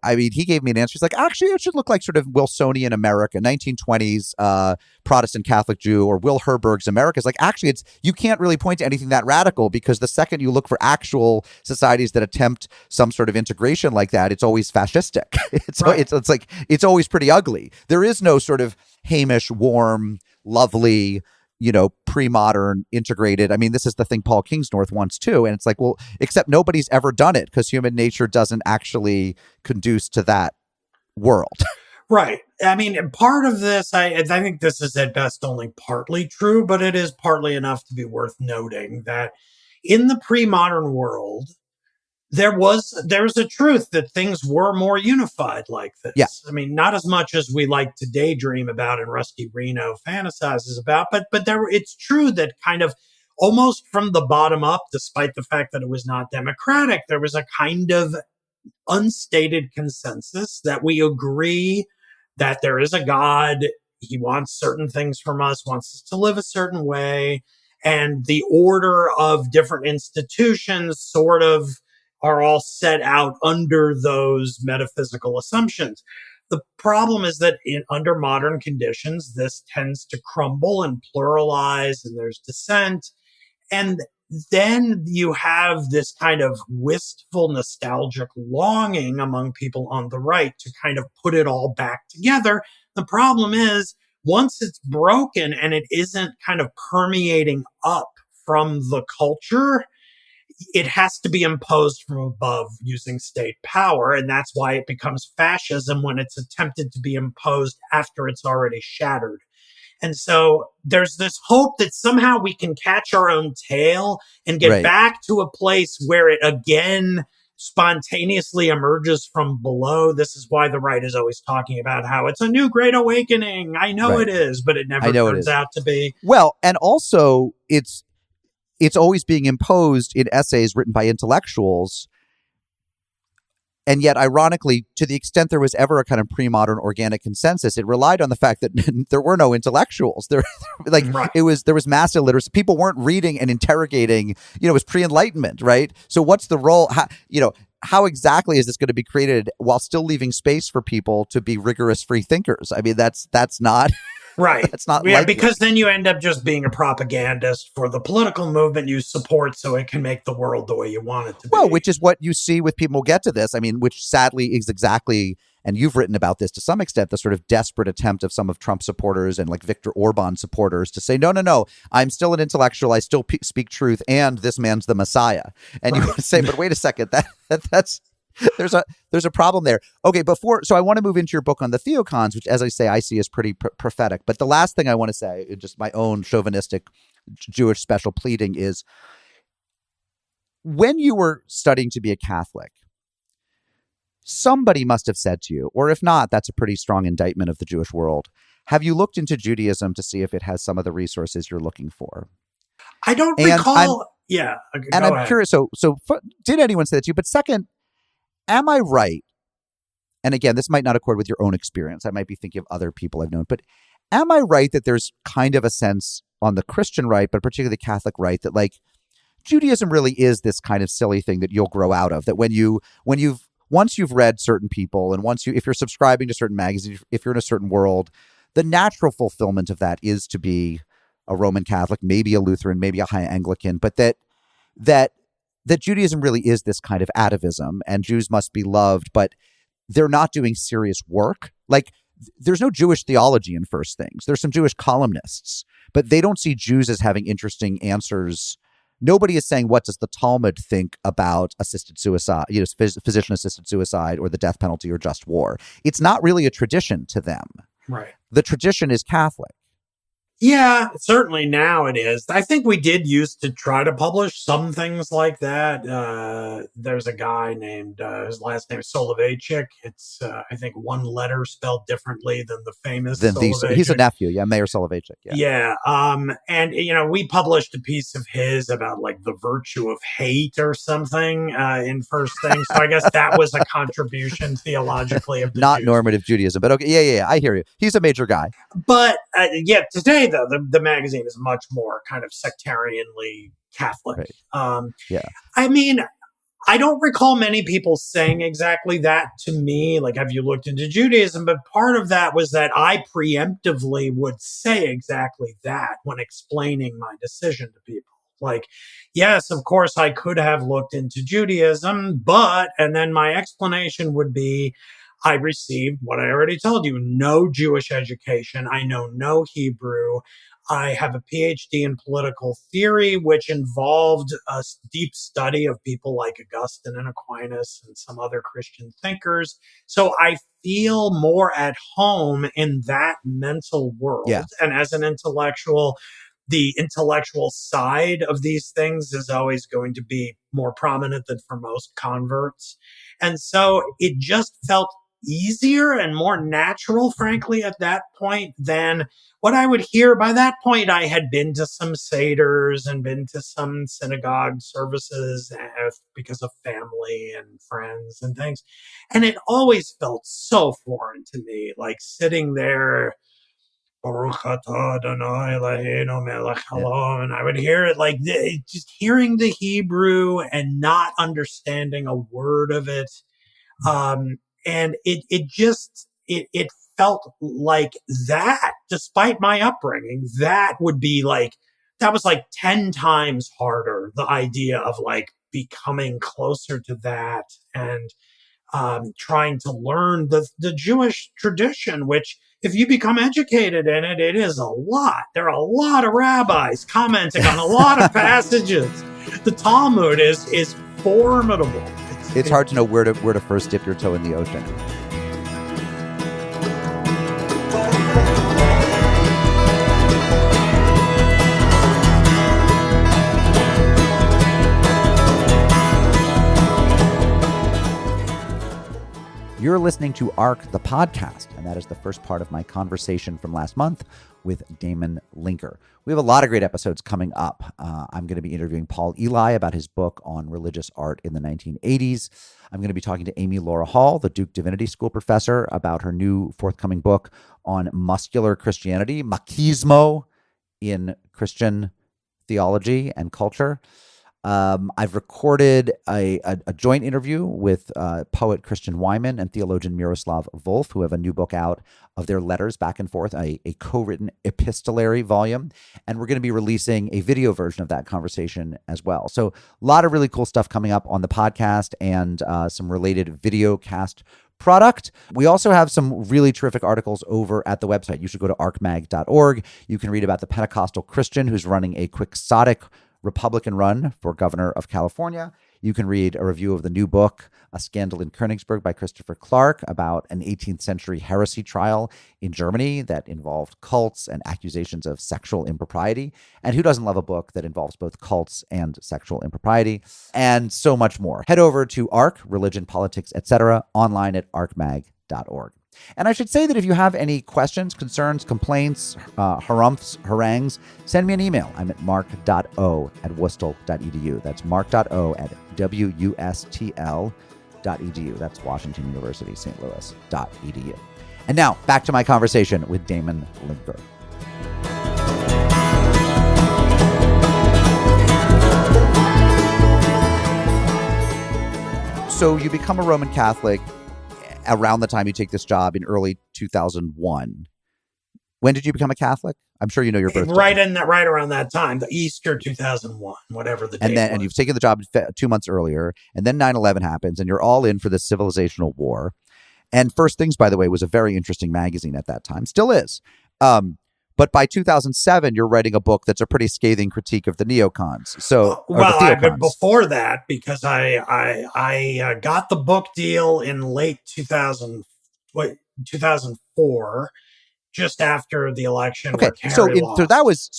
I mean, he gave me an answer. He's like, actually, it should look like sort of Wilsonian America, 1920s Protestant Catholic Jew, or Will Herberg's America. It's like, actually, you can't really point to anything that radical, because the second you look for actual societies that attempt some sort of integration like that, it's always fascistic. It's like, it's always pretty ugly. There is no sort of Hamish, warm, lovely, pre-modern integrated. I mean, this is the thing Paul Kingsnorth wants too. And it's like, well, except nobody's ever done it, because human nature doesn't actually conduce to that world. Right. I mean, part of this, I think this is at best only partly true, but it is partly enough to be worth noting that in the pre-modern world, there's a truth that things were more unified like this. Yeah. I mean, not as much as we like to daydream about and Rusty Reno fantasizes about, but it's true that kind of almost from the bottom up, despite the fact that it was not democratic, there was a kind of unstated consensus that we agree that there is a God. He wants certain things from us, wants us to live a certain way. And the order of different institutions sort of are all set out under those metaphysical assumptions. The problem is that under modern conditions, this tends to crumble and pluralize, and there's dissent. And then you have this kind of wistful, nostalgic longing among people on the right to kind of put it all back together. The problem is, once it's broken and it isn't kind of permeating up from the culture, it has to be imposed from above using state power. And that's why it becomes fascism when it's attempted to be imposed after it's already shattered. And so there's this hope that somehow we can catch our own tail and get back to a place where it again spontaneously emerges from below. This is why the right is always talking about how it's a new great awakening. I know it is, but it never turns out to be. Well, and also it's always being imposed in essays written by intellectuals. And yet, ironically, to the extent there was ever a kind of pre-modern organic consensus, it relied on the fact that there were no intellectuals. There was mass illiteracy. People weren't reading and interrogating. It was pre-Enlightenment, right? So what's the role? How exactly is this going to be created while still leaving space for people to be rigorous free thinkers? I mean, that's not... Right. That's not likely. Because then you end up just being a propagandist for the political movement you support so it can make the world the way you want it to be. Well, which is what you see with people get to this. I mean, which sadly is exactly, and you've written about this to some extent, the sort of desperate attempt of some of Trump supporters and like Viktor Orban supporters to say, no, I'm still an intellectual. I still speak truth. And this man's the Messiah. And you say, but wait a second, that's... There's a problem there. Okay, so I want to move into your book on the theocons, which, as I say, I see as pretty prophetic. But the last thing I want to say, just my own chauvinistic Jewish special pleading, is when you were studying to be a Catholic, somebody must have said to you, or if not, that's a pretty strong indictment of the Jewish world. Have you looked into Judaism to see if it has some of the resources you're looking for? I don't recall. I'm curious. So did anyone say that to you? But second, am I right? And again, this might not accord with your own experience. I might be thinking of other people I've known. But am I right that there's kind of a sense on the Christian right, but particularly the Catholic right, that like Judaism really is this kind of silly thing that you'll grow out of? That once you've read certain people, and if you're subscribing to certain magazines, if you're in a certain world, the natural fulfillment of that is to be a Roman Catholic, maybe a Lutheran, maybe a high Anglican, but that Judaism really is this kind of atavism, and Jews must be loved, but they're not doing serious work. Like, there's no Jewish theology in First Things. There's some Jewish columnists, but they don't see Jews as having interesting answers. Nobody is saying, what does the Talmud think about assisted suicide, physician-assisted suicide, or the death penalty, or just war? It's not really a tradition to them. Right. The tradition is Catholic. Yeah, certainly now it is. I think we did used to try to publish some things like that. There's a guy named, his last name is Soloveitchik. It's, I think, one letter spelled differently than the famous Soloveitchik. He's a nephew, Mayor Soloveitchik. Yeah. And, we published a piece of his about, like, the virtue of hate or something in First Thing. So I guess that was a contribution theologically of the Not Jews. normative Judaism, but okay. Yeah, I hear you. He's a major guy. But, today, though, the magazine is much more kind of sectarianly Catholic. Right. I mean, I don't recall many people saying exactly that to me. Like, have you looked into Judaism? But part of that was that I preemptively would say exactly that when explaining my decision to people. Like, yes, of course, I could have looked into Judaism, but, and then my explanation would be, I received what I already told you, no Jewish education. I know no Hebrew. I have a PhD in political theory, which involved a deep study of people like Augustine and Aquinas and some other Christian thinkers. So I feel more at home in that mental world. Yeah. And as an intellectual, the intellectual side of these things is always going to be more prominent than for most converts. And so it just felt easier and more natural, frankly, at that point than what I would hear. By that point, I had been to some seders and been to some synagogue services because of family and friends and things. And it always felt so foreign to me, like sitting there, Baruch atah Adonai Eloheinu melech haolam, and I would hear it like just hearing the Hebrew and not understanding a word of it. And it felt like that, despite my upbringing, that would be like, that was like 10 times harder. The idea of like becoming closer to that and trying to learn the Jewish tradition, which if you become educated in it, it is a lot. There are a lot of rabbis commenting on a lot of passages. The Talmud is formidable. It's hard to know where to first dip your toe in the ocean. You're listening to ARC, the podcast, and that is the first part of my conversation from last month with Damon Linker. We have a lot of great episodes coming up. I'm going to be interviewing Paul Eli about his book on religious art in the 1980s. I'm going to be talking to Amy Laura Hall, the Duke Divinity School professor, about her new forthcoming book on muscular Christianity, machismo in Christian theology and culture. I've recorded a joint interview with poet Christian Wyman and theologian Miroslav Volf, who have a new book out of their letters back and forth, a co-written epistolary volume. And we're going to be releasing a video version of that conversation as well. So a lot of really cool stuff coming up on the podcast and some related video cast product. We also have some really terrific articles over at the website. You should go to arcmag.org. You can read about the Pentecostal Christian who's running a quixotic Republican run for governor of California. You can read a review of the new book, A Scandal in Königsberg by Christopher Clark, about an 18th century heresy trial in Germany that involved cults and accusations of sexual impropriety. And who doesn't love a book that involves both cults and sexual impropriety? And so much more. Head over to ARC, Religion, Politics, etc., online at arcmag.org. And I should say that if you have any questions, concerns, complaints, harumphs, harangues, send me an email. I'm at mark.o@wustl.edu. That's mark.o@wustl.edu. That's Washington University, St. Louis.edu. And now back to my conversation with Damon Linker. So you become a Roman Catholic around the time you take this job in early 2001. When did you become a Catholic? I'm sure you know your birthday. Right around that time, the Easter 2001, whatever the date was. And you've taken the job 2 months earlier, and then 9/11 happens, and you're all in for this civilizational war. And First Things, by the way, was a very interesting magazine at that time. Still is. But by 2007, you're writing a book that's a pretty scathing critique of the neocons. But before that, because I got the book deal in late 2004, just after the election. Okay, so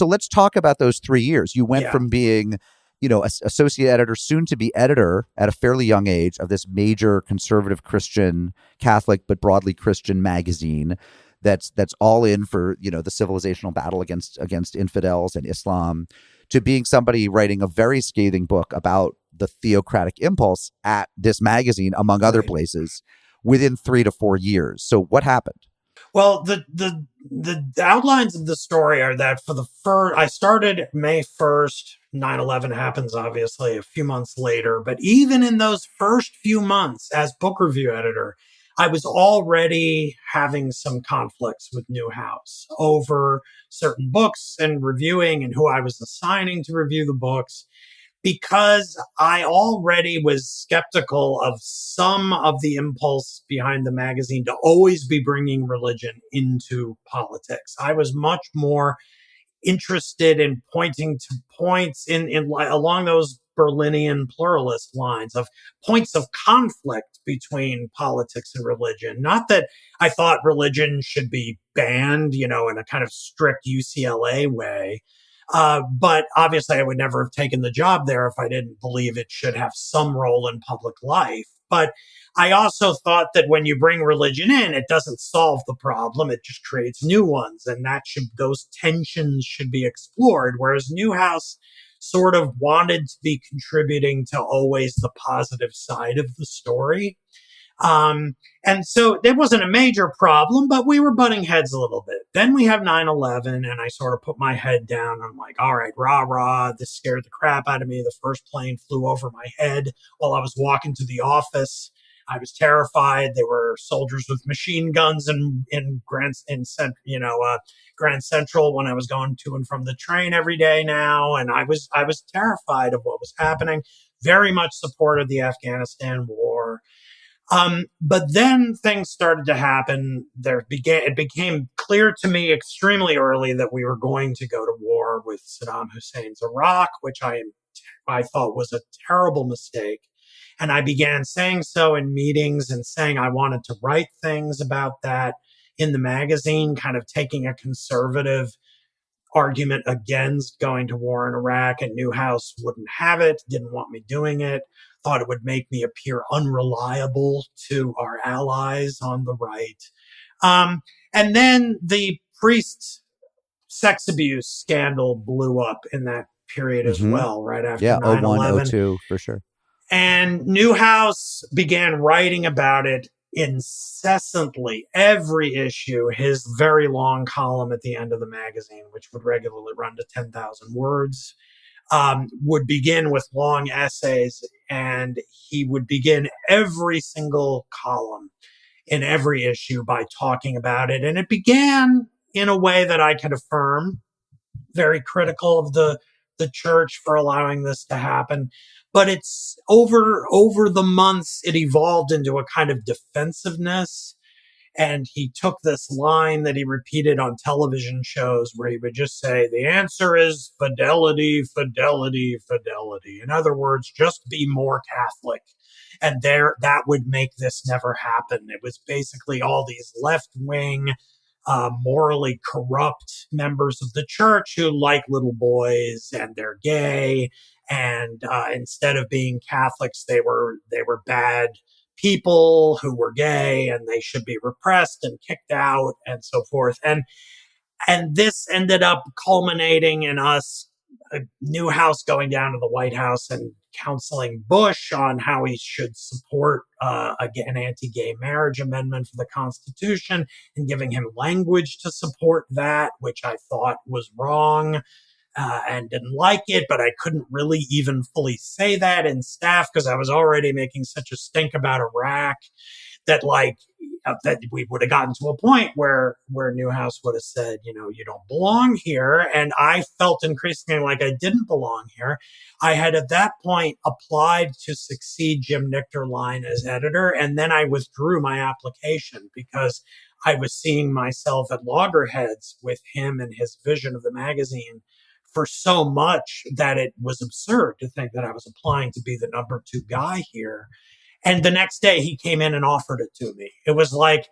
let's talk about those 3 years. You went from being, associate editor, soon to be editor at a fairly young age of this major conservative Christian, Catholic but broadly Christian magazine that's all in for the civilizational battle against infidels and Islam, to being somebody writing a very scathing book about the theocratic impulse at this magazine, among other places, within 3 to 4 years. So what happened? Well, the outlines of the story are that for the first, I started May 1st. 9/11 happens obviously a few months later, but even in those first few months as book review editor, I was already having some conflicts with Newhouse over certain books and reviewing and who I was assigning to review the books, because I already was skeptical of some of the impulse behind the magazine to always be bringing religion into politics. I was much more interested in pointing to points in along those Berlinian pluralist lines of points of conflict between politics and religion. Not that I thought religion should be banned, in a kind of strict UCLA way. But obviously, I would never have taken the job there if I didn't believe it should have some role in public life. But I also thought that when you bring religion in, it doesn't solve the problem. It just creates new ones. And those tensions should be explored. Whereas Newhouse sort of wanted to be contributing to always the positive side of the story. Um, and so it wasn't a major problem, but we were butting heads a little bit. Then we have 9/11, and I sort of put my head down. I'm like, all right, rah, rah. This scared the crap out of me. The first plane flew over my head while I was walking to the office. I was terrified. There were soldiers with machine guns in Grand Central when I was going to and from the train every day now, and I was terrified of what was happening. Very much supported the Afghanistan war. But then things started to happen. It became clear to me extremely early that we were going to go to war with Saddam Hussein's Iraq, which I thought was a terrible mistake. And I began saying so in meetings and saying I wanted to write things about that in the magazine, kind of taking a conservative argument against going to war in Iraq, and Newhouse wouldn't have it, didn't want me doing it, thought it would make me appear unreliable to our allies on the right. And then the priest sex abuse scandal blew up in that period as Mm-hmm. well, right after Yeah, 9 01, 11. 02, for sure. And Newhouse began writing about it incessantly, every issue. His very long column at the end of the magazine, which would regularly run to 10,000 words, would begin with long essays, and he would begin every single column in every issue by talking about it. And it began in a way that I can affirm, very critical of the church for allowing this to happen. But it's over the months, it evolved into a kind of defensiveness. And he took this line that he repeated on television shows where he would just say, the answer is fidelity, fidelity, fidelity. In other words, just be more Catholic. And that would make this never happen. It was basically all these left wing, morally corrupt members of the church who like little boys and they're gay. And instead of being Catholics, they were bad people who were gay and they should be repressed and kicked out and so forth. And this ended up culminating in us, Newhouse going down to the White House and counseling Bush on how he should support an anti-gay marriage amendment for the Constitution, and giving him language to support that, which I thought was wrong. And didn't like it, but I couldn't really even fully say that in staff because I was already making such a stink about Iraq that that we would have gotten to a point where Newhouse would have said, you don't belong here. And I felt increasingly like I didn't belong here. I had at that point applied to succeed Jim Nichterlein as editor, and then I withdrew my application because I was seeing myself at loggerheads with him and his vision of the magazine for so much that it was absurd to think that I was applying to be the number 2 guy here. And the next day he came in and offered it to me. It was like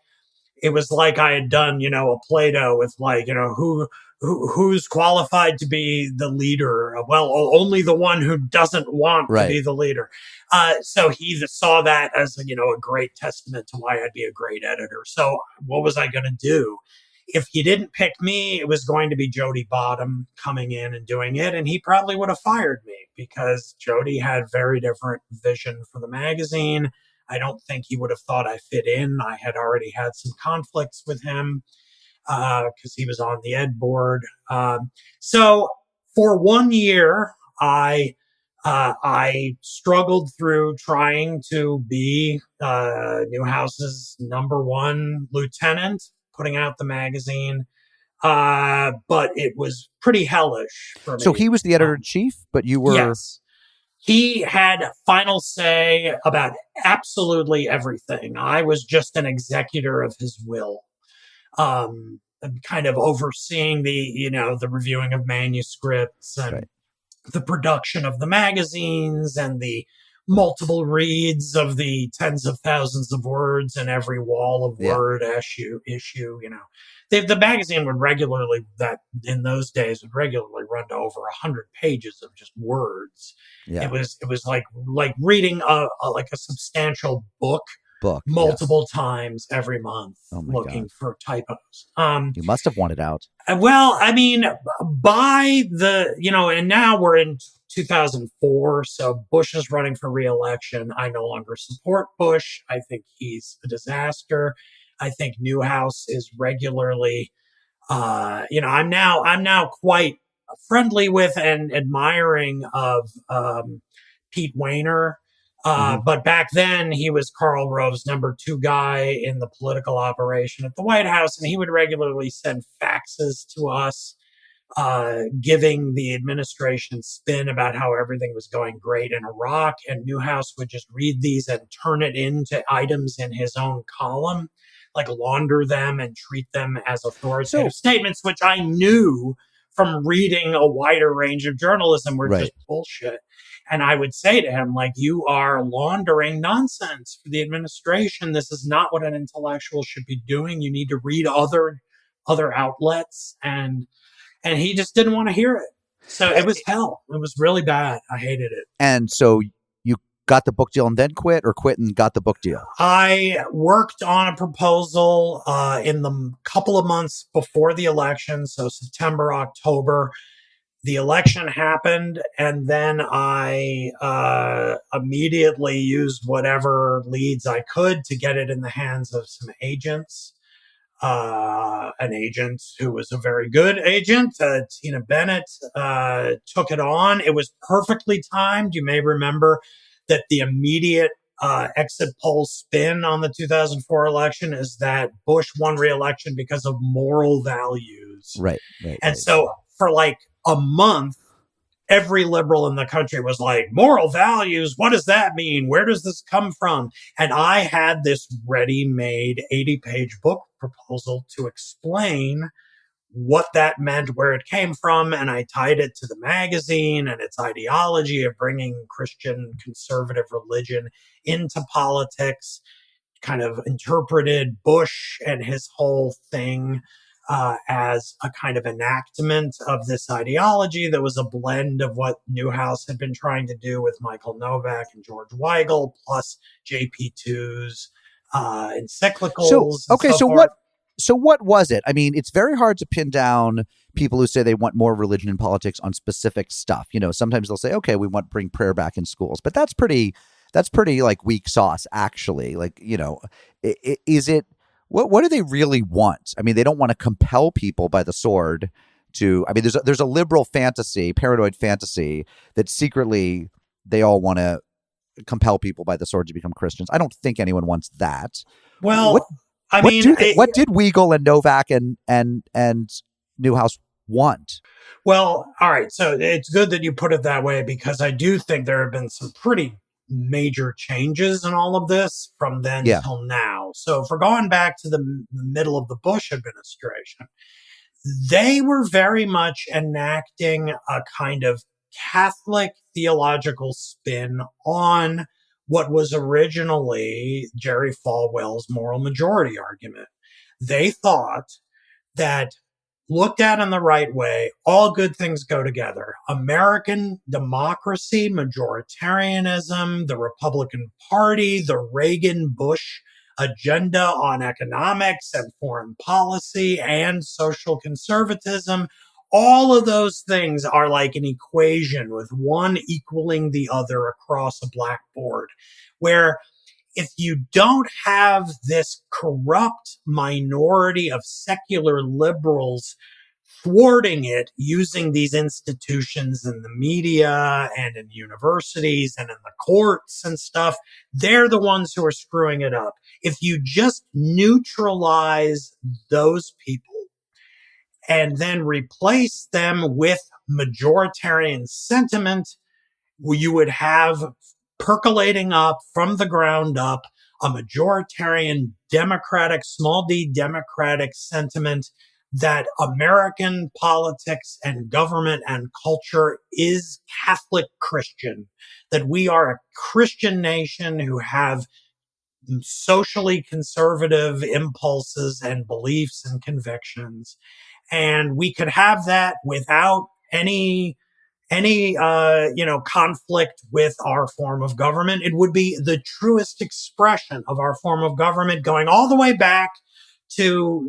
I had done, a Play-Doh with who's qualified to be the leader. Well, only the one who doesn't want to be the leader. So he saw that as a great testament to why I'd be a great editor. So what was I going to do? If he didn't pick me, it was going to be Jody Bottom coming in and doing it, and he probably would have fired me because Jody had very different vision for the magazine. I don't think he would have thought I fit in. I had already had some conflicts with him because he was on the ed board. So for 1 year, I struggled through trying to be Newhouse's #1 lieutenant, putting out the magazine. But it was pretty hellish for So me. he was the editor in chief, but you were. Yes. He had final say about absolutely everything. I was just an executor of his will, kind of overseeing the reviewing of manuscripts and Right. the production of the magazines and the multiple reads of the tens of thousands of words in every wall of Yeah. word issue. The magazine would regularly, that in those days, would regularly run to over 100 pages of just words. Yeah. It was like reading a substantial book Book. Yeah. multiple times every month, Oh my looking God. for typos. You must have wanted out. Well, I mean, by and now we're in 2004, so Bush is running for reelection. I no longer support Bush. I think he's a disaster. I think Newhouse is regularly, I'm now quite friendly with and admiring of Pete Wayner. But back then, he was Karl Rove's #2 guy in the political operation at the White House, and he would regularly send faxes to us, giving the administration spin about how everything was going great in Iraq. And Newhouse would just read these and turn it into items in his own column, like launder them and treat them as authoritative statements, which I knew from reading a wider range of journalism were just bullshit. And I would say to him, like, you are laundering nonsense for the administration. This is not what an intellectual should be doing. You need to read other outlets. And he just didn't want to hear it. So it was hell. It was really bad. I hated it. And so you got the book deal and then quit, or quit and got the book deal? I worked on a proposal in the couple of months before the election. So September, October. The election happened, and then I immediately used whatever leads I could to get it in the hands of some agents. An agent who was a very good agent, Tina Bennett, took it on. It was perfectly timed. You may remember that the immediate exit poll spin on the 2004 election is that Bush won re-election because of moral values. Right. So for like a month, every liberal in the country was like, moral values, what does that mean? Where does this come from? And I had this ready-made 80-page book proposal to explain what that meant, where it came from, and I tied it to the magazine and its ideology of bringing Christian conservative religion into politics, kind of interpreted Bush and his whole thing as a kind of enactment of this ideology that was a blend of what Newhouse had been trying to do with Michael Novak and George Weigel, plus JP2's encyclicals. So what was it? I mean, it's very hard to pin down people who say they want more religion in politics on specific stuff. Sometimes they'll say, okay, we want to bring prayer back in schools, but that's pretty like weak sauce, actually. Like, is it, what do they really want? I mean, they don't want to compel people by the sword to, I mean, there's a liberal fantasy, paranoid fantasy that secretly they all want to compel people by the sword to become Christians. I don't think anyone wants that. Well, what did Weigel and Novak and Newhouse want? Well, all right. So it's good that you put it that way, because I do think there have been some pretty major changes in all of this from then till now. So if we're going back to the middle of the Bush administration, they were very much enacting a kind of Catholic theological spin on what was originally Jerry Falwell's moral majority argument. They thought that, looked at in the right way, all good things go together. American democracy, majoritarianism, the Republican Party, the Reagan-Bush agenda on economics and foreign policy and social conservatism, all of those things are like an equation with one equaling the other across a blackboard, where if you don't have this corrupt minority of secular liberals thwarting it using these institutions in the media and in universities and in the courts and stuff, they're the ones who are screwing it up. If you just neutralize those people and then replace them with majoritarian sentiment, you would have percolating up from the ground up a majoritarian democratic, small d democratic sentiment that American politics and government and culture is Catholic Christian, that we are a Christian nation who have socially conservative impulses and beliefs and convictions. And we could have that without any conflict with our form of government. It would be the truest expression of our form of government, going all the way back to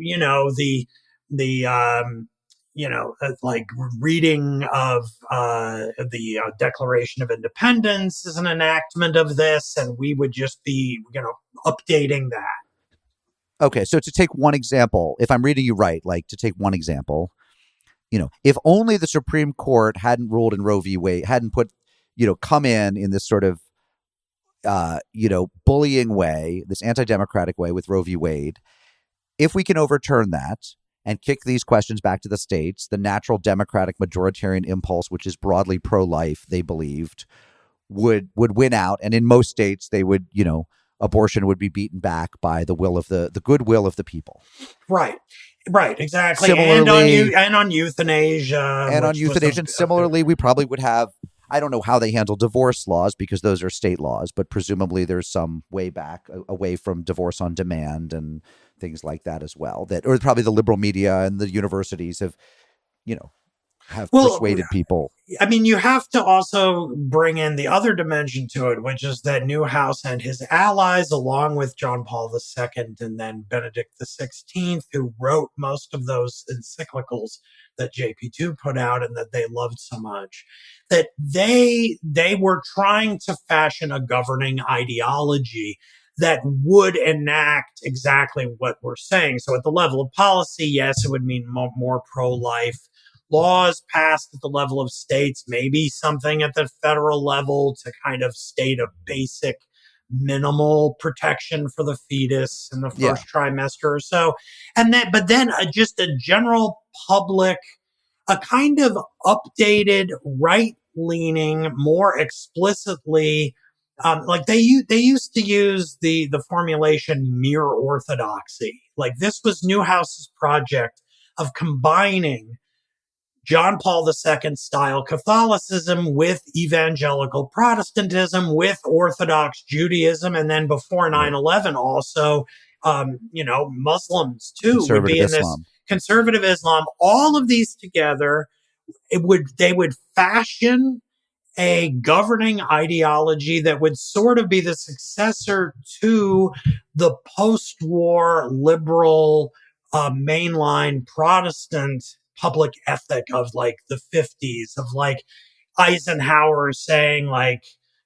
like reading of the Declaration of Independence is an enactment of this, and we would just be updating that. Okay, so to take one example, if I'm reading you right, like to take one example, if only the Supreme Court hadn't ruled in Roe v. Wade, hadn't put, come in this sort of, bullying way, this anti-democratic way with Roe v. Wade, if we can overturn that and kick these questions back to the states, the natural democratic majoritarian impulse, which is broadly pro-life, they believed, would win out. And in most states, they would, abortion would be beaten back by the will of the goodwill of the people. Right, exactly. Similarly, and on euthanasia. And similarly, we probably would have, I don't know how they handle divorce laws because those are state laws, but presumably there's some way back away from divorce on demand and things like that as well. Or probably the liberal media and the universities have persuaded people. I mean, you have to also bring in the other dimension to it, which is that Newhouse and his allies, along with John Paul II and then Benedict XVI, who wrote most of those encyclicals that JP2 put out and that they loved so much, that they were trying to fashion a governing ideology that would enact exactly what we're saying. So at the level of policy, yes, it would mean more pro-life laws passed at the level of states, maybe something at the federal level to kind of state a basic minimal protection for the fetus in the first trimester or so. But then just a general public, a kind of updated, right-leaning, more explicitly, like they used to use the formulation mere orthodoxy. Like this was Newhouse's project of combining John Paul II style Catholicism with evangelical Protestantism, with Orthodox Judaism, and then before 9/11 also, Muslims too would be in this conservative Islam. All of these together, they would fashion a governing ideology that would sort of be the successor to the post-war liberal mainline Protestant public ethic of like the 50s, of like Eisenhower saying like,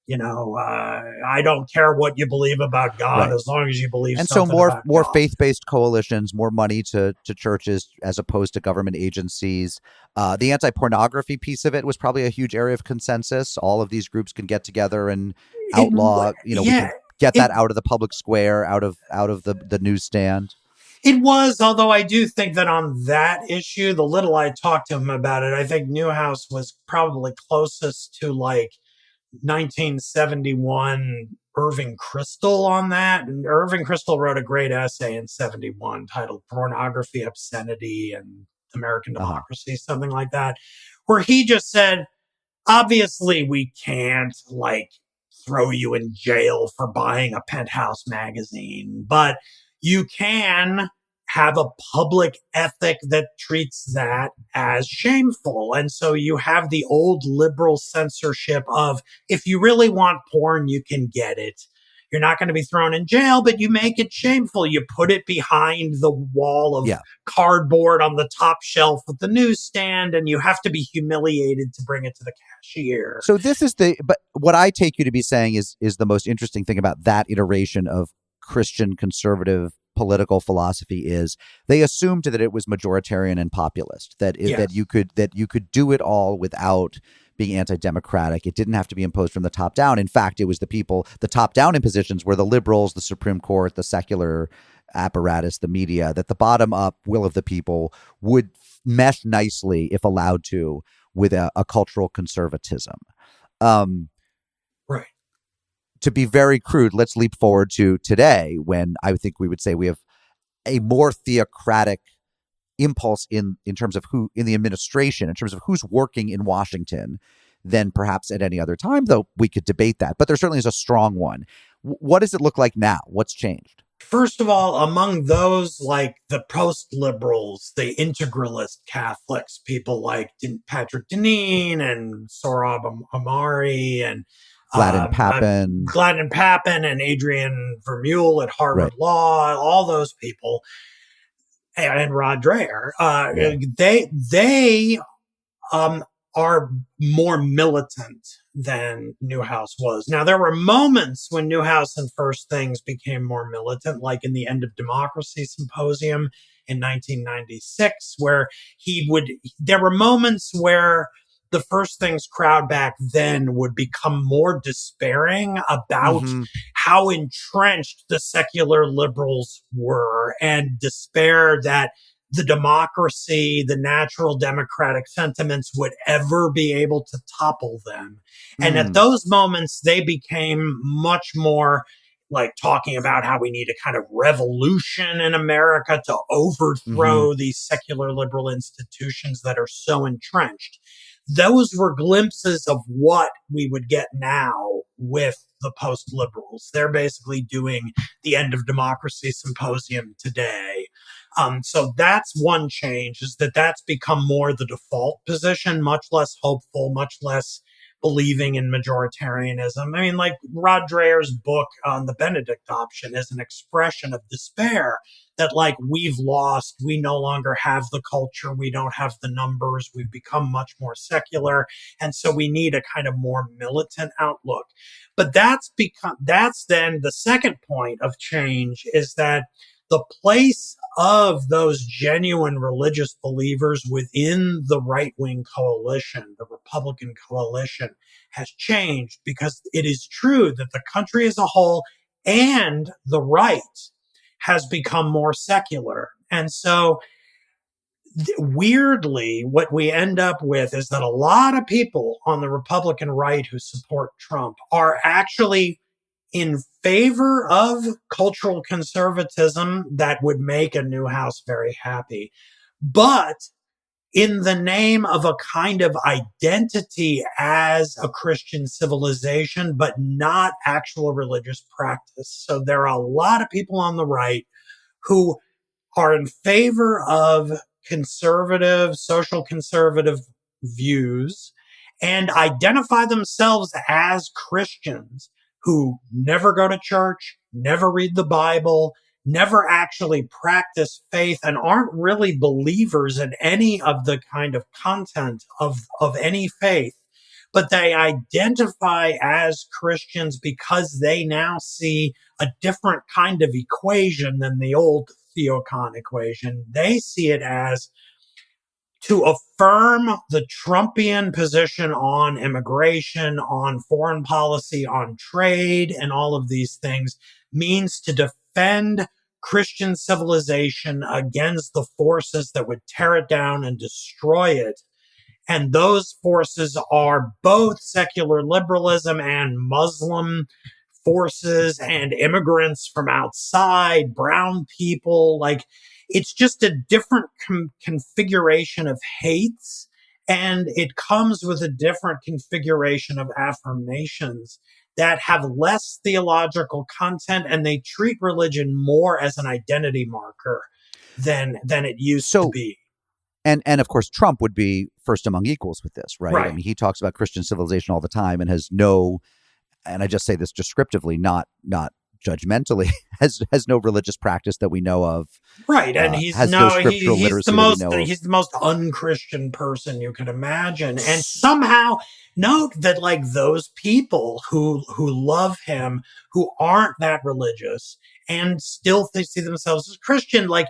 I don't care what you believe about God as long as you believe and something so about more God. faith-based coalitions, more money to churches as opposed to government agencies. The anti-pornography piece of it was probably a huge area of consensus. All of these groups can get together and outlaw, we can get that out of the public square, out of the newsstand. It was, although I do think that on that issue, the little I talked to him about it, I think Newhouse was probably closest to like 1971 Irving Kristol on that. And Irving Kristol wrote a great essay in 71 titled Pornography, Obscenity, and American Democracy, something like that, where he just said, obviously we can't like throw you in jail for buying a Penthouse magazine, but you can have a public ethic that treats that as shameful. And so you have the old liberal censorship of, if you really want porn, you can get it. You're not going to be thrown in jail, but you make it shameful. You put it behind the wall of cardboard on the top shelf of the newsstand, and you have to be humiliated to bring it to the cashier. So this is but what I take you to be saying is the most interesting thing about that iteration of Christian conservative political philosophy is they assumed that it was majoritarian and populist, that you could do it all without being anti-democratic. It didn't have to be imposed from the top down. In fact, it was the top down impositions were the liberals, the Supreme Court, the secular apparatus, the media, that the bottom up will of the people would mesh nicely, if allowed to, with a cultural conservatism. Right. To be very crude, let's leap forward to today, when I think we would say we have a more theocratic impulse in terms of who in the administration, in terms of who's working in Washington, than perhaps at any other time, though we could debate that. But there certainly is a strong one. What does it look like now? What's changed? First of all, among those, like the post-liberals, the integralist Catholics, people like Patrick Deneen and Sohrab Ahmari and Gladden Pappin and Adrian Vermeule at Harvard Law, all those people, and Rod Dreher, they are more militant than Newhouse was. Now, there were moments when Newhouse and First Things became more militant, like in the End of Democracy Symposium in 1996, where there were moments where the First Things crowd back then would become more despairing about how entrenched the secular liberals were, and despair that the democracy, the natural democratic sentiments would ever be able to topple them. And at those moments, they became much more like talking about how we need a kind of revolution in America to overthrow these secular liberal institutions that are so entrenched. Those were glimpses of what we would get now with the post-liberals. They're basically doing the End of Democracy Symposium today. So that's one change, is that's become more the default position, much less hopeful, much less believing in majoritarianism. I mean, like Rod Dreher's book on the Benedict option is an expression of despair that, like, we've lost, we no longer have the culture, we don't have the numbers, we've become much more secular, and so we need a kind of more militant outlook. But that's then the second point of change, is that the place of those genuine religious believers within the right-wing coalition, the Republican coalition, has changed, because it is true that the country as a whole and the right has become more secular. And so weirdly, what we end up with is that a lot of people on the Republican right who support Trump are actually in favor of cultural conservatism that would make a Newhouse very happy, but in the name of a kind of identity as a Christian civilization, but not actual religious practice. So there are a lot of people on the right who are in favor of conservative, social conservative views and identify themselves as Christians, who never go to church, never read the Bible, never actually practice faith, and aren't really believers in any of the kind of content of any faith. But they identify as Christians because they now see a different kind of equation than the old theocon equation. They see it as to affirm the Trumpian position on immigration, on foreign policy, on trade, and all of these things means to defend Christian civilization against the forces that would tear it down and destroy it. And those forces are both secular liberalism and Muslim forces and immigrants from outside, brown people. Like, it's just a different configuration of hates, and it comes with a different configuration of affirmations that have less theological content, and they treat religion more as an identity marker than it used to be. And of course, Trump would be first among equals with this, right? I mean, he talks about Christian civilization all the time and has no, and I just say this descriptively, not judgmentally, has no religious practice that we know of. Right, and Has no scriptural literacy that we know of. he's the most unchristian person you could imagine, and somehow note that like those people who love him, who aren't that religious and still see themselves as Christian, like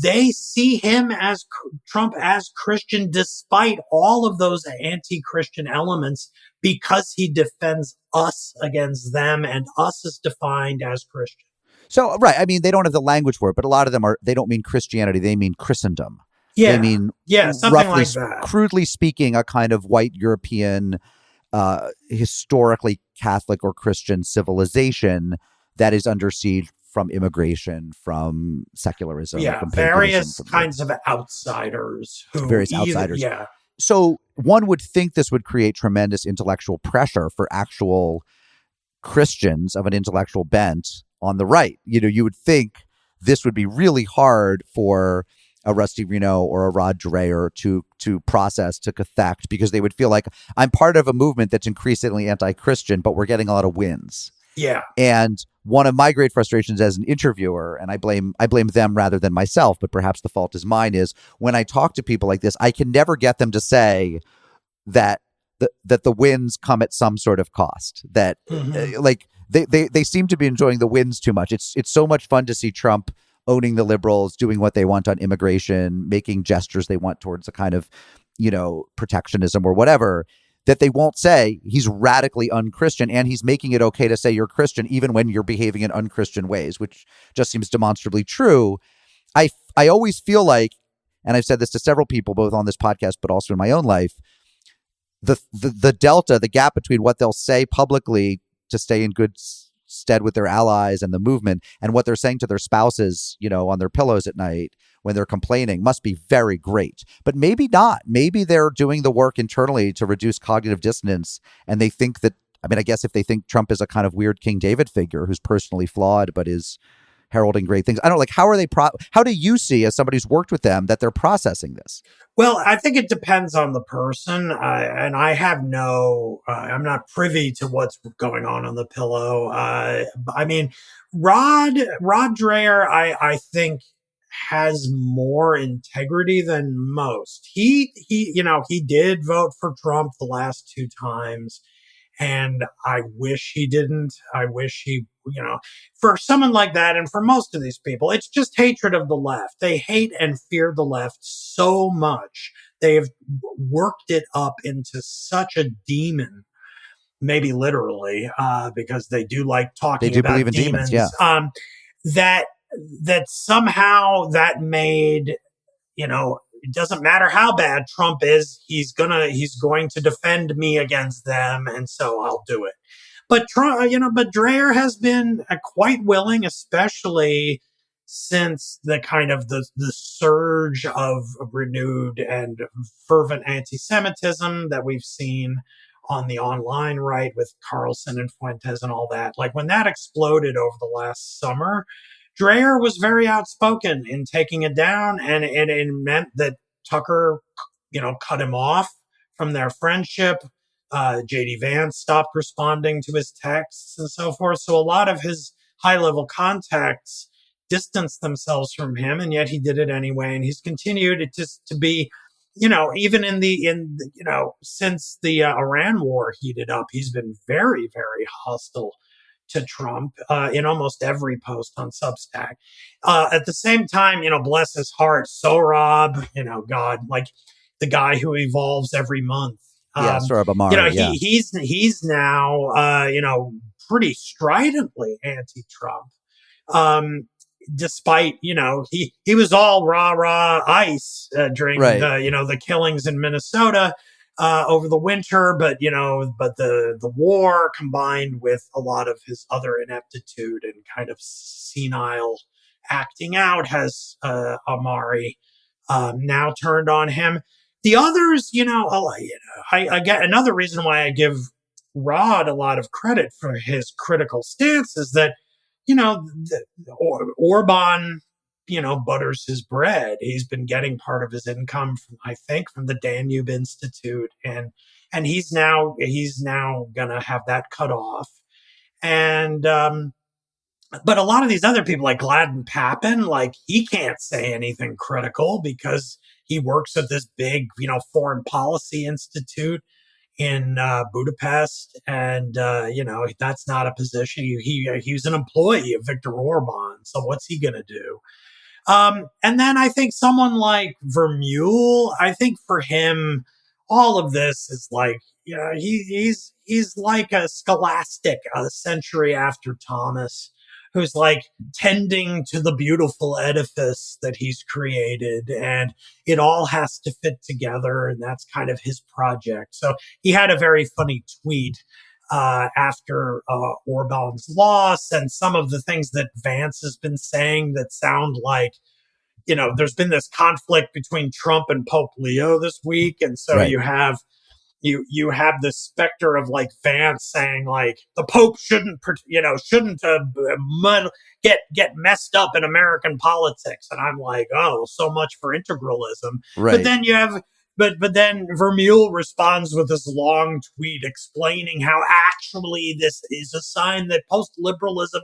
they see him as Trump as Christian despite all of those anti-Christian elements because he defends us against them, and us is defined as Christian. So, right. I mean, they don't have the language for it, but a lot of them they don't mean Christianity. They mean Christendom. Yeah. They mean, something like that. Crudely speaking, a kind of white European, historically Catholic or Christian civilization that is under siege from immigration, from secularism, from various kinds of outsiders. Outsiders. Yeah. So one would think this would create tremendous intellectual pressure for actual Christians of an intellectual bent on the right. You would think this would be really hard for a Rusty Reno or a Rod Dreher to process, to cathect, because they would feel like, I'm part of a movement that's increasingly anti-Christian, but we're getting a lot of wins. Yeah. And one of my great frustrations as an interviewer, and I blame them rather than myself, but perhaps the fault is mine, is when I talk to people like this, I can never get them to say that the wins come at some sort of cost. That like they seem to be enjoying the wins too much. It's so much fun to see Trump owning the liberals, doing what they want on immigration, making gestures they want towards a kind of, protectionism or whatever, that they won't say he's radically unchristian, and he's making it okay to say you're Christian even when you're behaving in unchristian ways, which just seems demonstrably true. I always feel like, and I've said this to several people, both on this podcast, but also in my own life, the delta, the gap between what they'll say publicly to stay in good stead with their allies and the movement, and what they're saying to their spouses, on their pillows at night when they're complaining, must be very great. But maybe not. Maybe they're doing the work internally to reduce cognitive dissonance, and they think that, I guess if they think Trump is a kind of weird King David figure who's personally flawed but is heralding great things, I don't know, like, how do you see, as somebody who's worked with them, that they're processing this? Well, I think it depends on the person, and I have I'm not privy to what's going on the pillow. Rod Dreher, I think, has more integrity than most. He did vote for Trump the last two times, and I wish he didn't. I wish he, for someone like that, and for most of these people, it's just hatred of the left. They hate and fear the left so much. They have worked it up into such a demon, maybe literally, because they do like talking they do about believe in demons, yeah. That somehow that made, it doesn't matter how bad Trump is, he's going to defend me against them, and so I'll do it. But but Dreher has been quite willing, especially since the kind of the surge of renewed and fervent anti-Semitism that we've seen on the online right with Carlson and Fuentes and all that. Like when that exploded over the last summer, Dreher was very outspoken in taking it down, and it meant that Tucker, cut him off from their friendship. J.D. Vance stopped responding to his texts and so forth. So a lot of his high-level contacts distanced themselves from him, and yet he did it anyway. And he's continued it just to be, even since the Iran war heated up, he's been very, very hostile to Trump in almost every post on Substack. At the same time, bless his heart, Sohrab, God, like the guy who evolves every month. Sohrab Ahmari, he's now, pretty stridently anti-Trump. Despite, he was all rah ICE during the killings in Minnesota over the winter, but the war combined with a lot of his other ineptitude and kind of senile acting out has Ahmari now turned on him. The others, I get another reason why I give Rod a lot of credit for his critical stance is that, Orban, butters his bread. He's been getting part of his income from, I think, from the Danube Institute, and he's now gonna have that cut off. And But a lot of these other people, like Gladden Papin, like he can't say anything critical because he works at this big, foreign policy institute in Budapest, and that's not a position. He was an employee of Viktor Orban, so what's he going to do? And then I think someone like Vermeule, I think for him, all of this is like, he's like a scholastic a century after Thomas, who's like tending to the beautiful edifice that he's created, and it all has to fit together, and that's kind of his project. So he had a very funny tweet after Orban's loss, and some of the things that Vance has been saying that sound like, there's been this conflict between Trump and Pope Leo this week, and so Right. you have the specter of like Vance saying like the Pope shouldn't get messed up in American politics, and I'm like, oh, so much for integralism. Right. But then you have but then Vermeule responds with this long tweet explaining how actually this is a sign that post-liberalism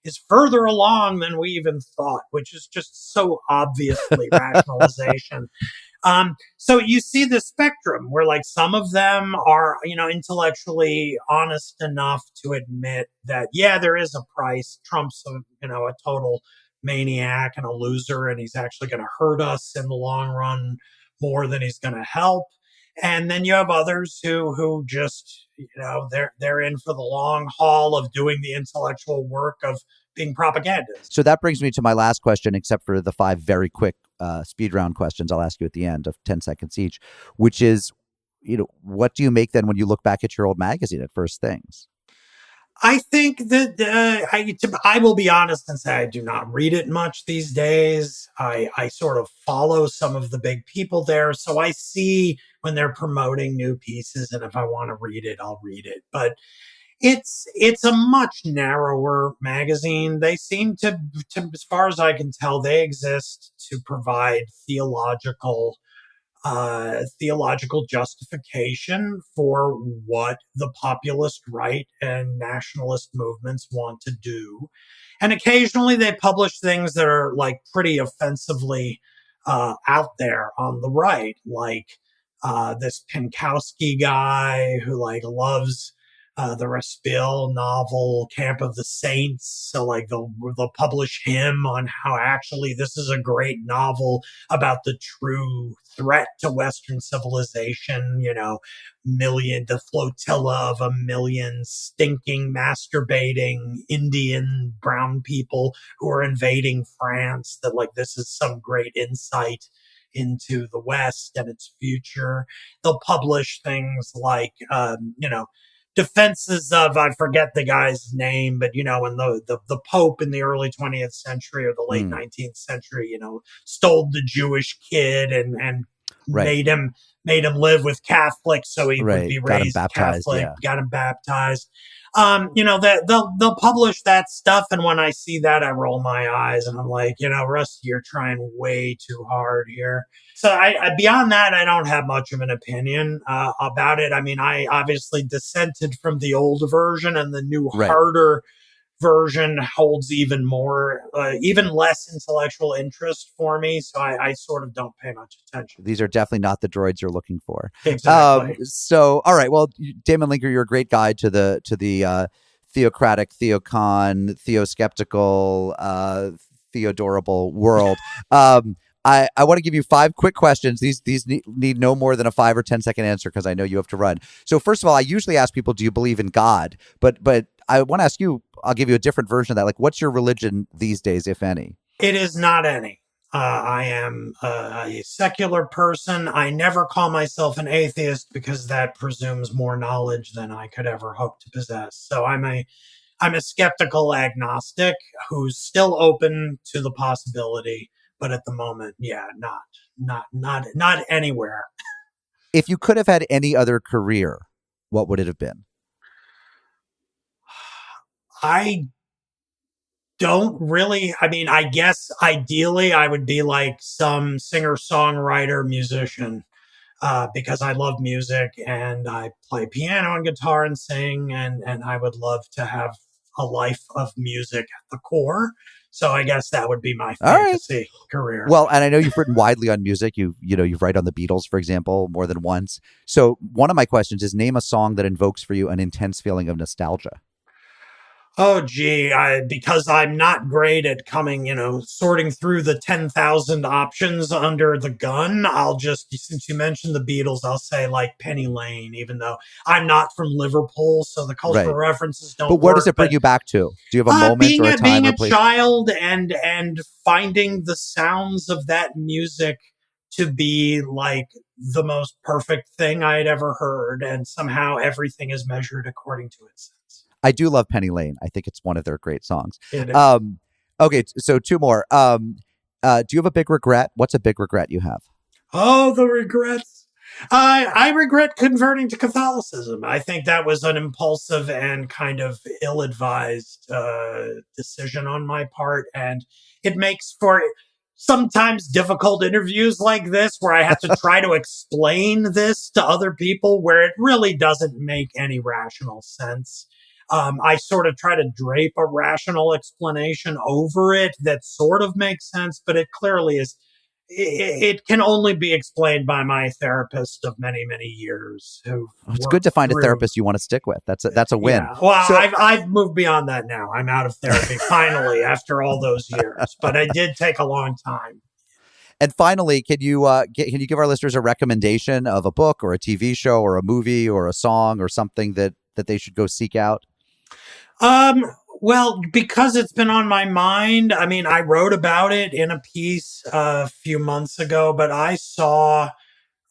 is further along than we even thought, which is just so obviously rationalization. So you see the spectrum where like some of them are, intellectually honest enough to admit that, yeah, there is a price. Trump's a total maniac and a loser, and he's actually going to hurt us in the long run more than he's going to help. And then you have others who just, they're in for the long haul of doing the intellectual work of being propagandists. So that brings me to my last question, except for the 5 very quick speed round questions I'll ask you at the end of 10 seconds each, which is, what do you make then when you look back at your old magazine at First Things? I think that I will be honest and say I do not read it much these days. I sort of follow some of the big people there, so I see when they're promoting new pieces, and if I want to read it, I'll read it. But it's a much narrower magazine. They seem to, as far as I can tell, they exist to provide theological justification for what the populist right and nationalist movements want to do. And occasionally they publish things that are like pretty offensively out there on the right, like this Pinkowski guy who like loves the Raspil novel Camp of the Saints. So like they'll publish him on how actually this is a great novel about the true threat to Western civilization, the flotilla of a million stinking, masturbating Indian brown people who are invading France, that like this is some great insight into the West and its future. They'll publish things like, defenses of, I forget the guy's name, but when the Pope in the early 20th century or the late 19th century, stole the Jewish kid and Right. made him live with Catholics so he would be raised Catholic, got him baptized. They'll publish that stuff, and when I see that, I roll my eyes, and I'm like, Rusty, you're trying way too hard here. So I beyond that, I don't have much of an opinion about it. I mean, I obviously dissented from the old version, and the new harder version holds even less intellectual interest for me. So I sort of don't pay much attention. These are definitely not the droids you're looking for. Exactly. So, all right. Well, Damon Linker, you're a great guide to the theocratic, theocon, theoskeptical, theodorable world. I want to give you 5 quick questions. These need no more than a 5 or 10 second answer because I know you have to run. So first of all, I usually ask people, do you believe in God? But I want to ask you, I'll give you a different version of that. Like, what's your religion these days, if any? It is not any. I am a secular person. I never call myself an atheist because that presumes more knowledge than I could ever hope to possess. So I'm a skeptical agnostic who's still open to the possibility, but at the moment, yeah, not anywhere. If you could have had any other career, what would it have been? I don't really. I mean, I guess ideally I would be like some singer-songwriter musician because I love music and I play piano and guitar and sing, and I would love to have a life of music at the core. So I guess that would be my All right. fantasy career. Well, and I know you've written widely on music. You've written on the Beatles, for example, more than once. So one of my questions is, name a song that invokes for you an intense feeling of nostalgia. Oh, gee, because I'm not great at sorting through the 10,000 options under the gun, I'll just, since you mentioned the Beatles, I'll say like Penny Lane, even though I'm not from Liverpool, so the cultural references don't work. But where does it bring you back to? Do you have a moment or a time being or a place? child and finding the sounds of that music to be like the most perfect thing I had ever heard, and somehow everything is measured according to its sense. I do love Penny Lane. I think it's one of their great songs. It is. Okay, so two more. Do you have a big regret? What's a big regret you have? Oh, the regrets. I regret converting to Catholicism. I think that was an impulsive and kind of ill-advised decision on my part, and it makes for sometimes difficult interviews like this where I have to try to explain this to other people where it really doesn't make any rational sense. I sort of try to drape a rational explanation over it that sort of makes sense, but it clearly is. It can only be explained by my therapist of many, many years. It's good to find a therapist you want to stick with. That's a win. Yeah. Well, so, I've moved beyond that now. I'm out of therapy finally after all those years, but it did take a long time. And finally, can you give our listeners a recommendation of a book or a TV show or a movie or a song or something that they should go seek out? Well, because it's been on my mind, I mean, I wrote about it in a piece a few months ago, but I saw,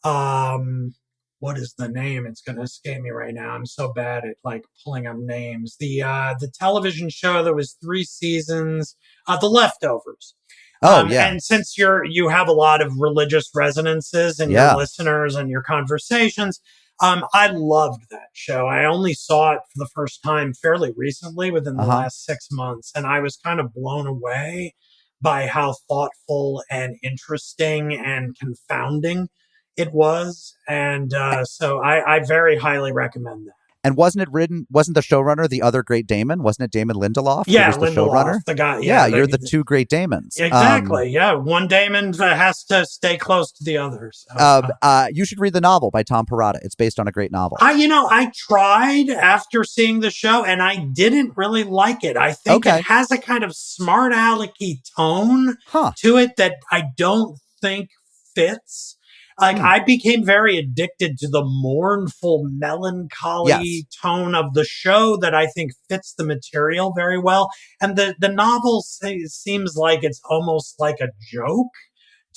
what is the name? It's going to escape me right now. I'm so bad at like pulling up names. The television show that was 3 seasons, The Leftovers. Oh, yeah. And since you have a lot of religious resonances in your listeners and your conversations, I loved that show. I only saw it for the first time fairly recently within the last 6 months. And I was kind of blown away by how thoughtful and interesting and confounding it was. And so I very highly recommend that. And wasn't the showrunner the other great Damon? Wasn't it Damon Lindelof? Yeah, who was the showrunner? The guy. Yeah, you're the two great Damons. Exactly. One Damon has to stay close to the others. You should read the novel by Tom Perrotta. It's based on a great novel. I tried after seeing the show, and I didn't really like it. I think it has a kind of smart alecky tone to it that I don't think fits. I became very addicted to the mournful, melancholy tone of the show that I think fits the material very well. And the novel seems like it's almost like a joke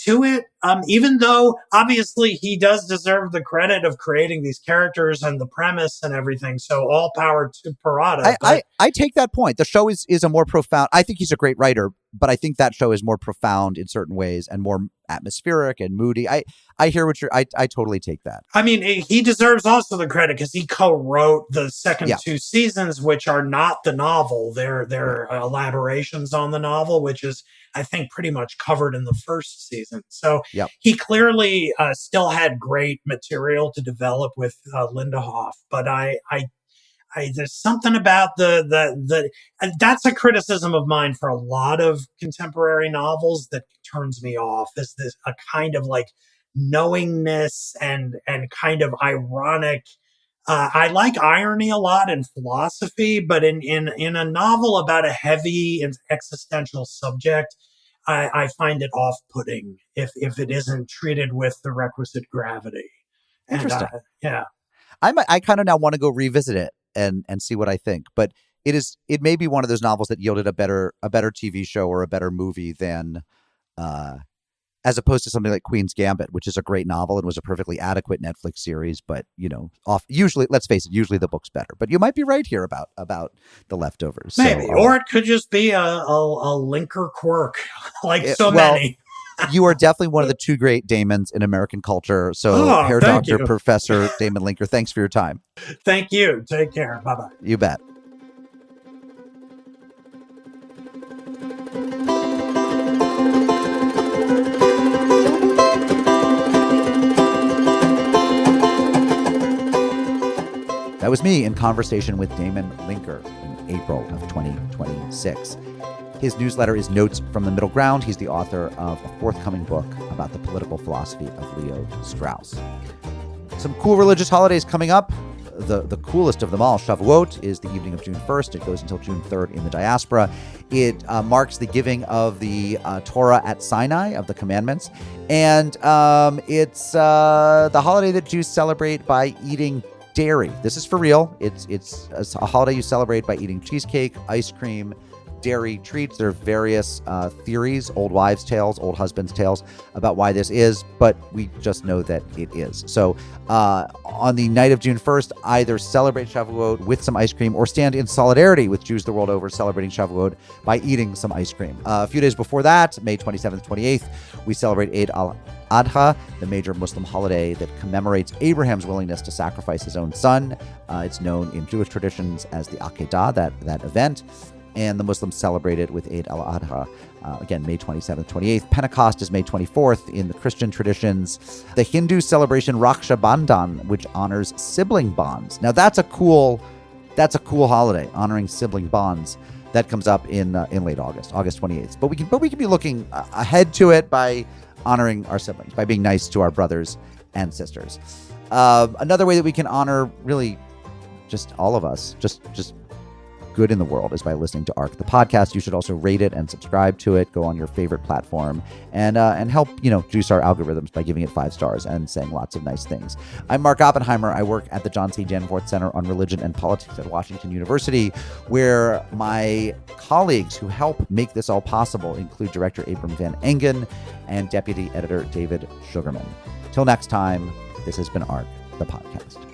to it, even though obviously he does deserve the credit of creating these characters and the premise and everything. So all power to Perrotta. I take that point. The show is a more profound. I think he's a great writer, but I think that show is more profound in certain ways and more atmospheric and moody. I hear what I totally take that. I mean, he deserves also the credit because he co-wrote the second 2 seasons, which are not the novel. They're elaborations on the novel, which is, I think, pretty much covered in the first season. So he clearly still had great material to develop with Lindelof, but I there's something about the that's a criticism of mine for a lot of contemporary novels that turns me off. Is this a kind of like knowingness and kind of ironic. I like irony a lot in philosophy, but in a novel about a heavy and existential subject, I find it off-putting if it isn't treated with the requisite gravity. Interesting. Yeah. I kind of now want to go revisit it and see what I think. But it may be one of those novels that yielded a better TV show or a better movie than as opposed to something like Queen's Gambit, which is a great novel and was a perfectly adequate Netflix series. But usually, let's face it, usually the book's better. But you might be right here about The Leftovers. Maybe, or it could just be a linker quirk, like many. You are definitely one of the 2 great Damons in American culture. So, Hair Doctor, Professor Damon Linker, thanks for your time. Thank you. Take care. Bye-bye. You bet. That was me in conversation with Damon Linker, an April of 2026. His newsletter is Notes from the Middle Ground. He's the author of a forthcoming book about the political philosophy of Leo Strauss. Some cool religious holidays coming up. The coolest of them all, Shavuot, is the evening of June 1st. It goes until June 3rd in the diaspora. It marks the giving of the Torah at Sinai, of the commandments. And it's the holiday that Jews celebrate by eating dairy. This is for real. It's a holiday you celebrate by eating cheesecake, ice cream, dairy treats. There are various theories, old wives' tales, old husbands' tales about why this is, but we just know that it is. So on the night of June 1st, either celebrate Shavuot with some ice cream or stand in solidarity with Jews the world over celebrating Shavuot by eating some ice cream. A few days before that, May 27th, 28th, we celebrate Eid al-Adha, the major Muslim holiday that commemorates Abraham's willingness to sacrifice his own son. It's known in Jewish traditions as the Akedah, that event. And the Muslims celebrate it with Eid al-Adha, again, May 27th, 28th. Pentecost is May 24th in the Christian traditions. The Hindu celebration Raksha Bandhan, which honors sibling bonds. Now, that's a cool holiday, honoring sibling bonds. That comes up in late August 28th. But we can be looking ahead to it by honoring our siblings, by being nice to our brothers and sisters. Another way that we can honor really just all of us, just good in the world, is by listening to ARC, the podcast. You should also rate it and subscribe to it. Go on your favorite platform and help, juice our algorithms by giving it 5 stars and saying lots of nice things. I'm Mark Oppenheimer. I work at the John C. Danforth Center on Religion and Politics at Washington University, where my colleagues who help make this all possible include Director Abram Van Engen and Deputy Editor David Sugarman. Till next time, this has been ARC, the podcast.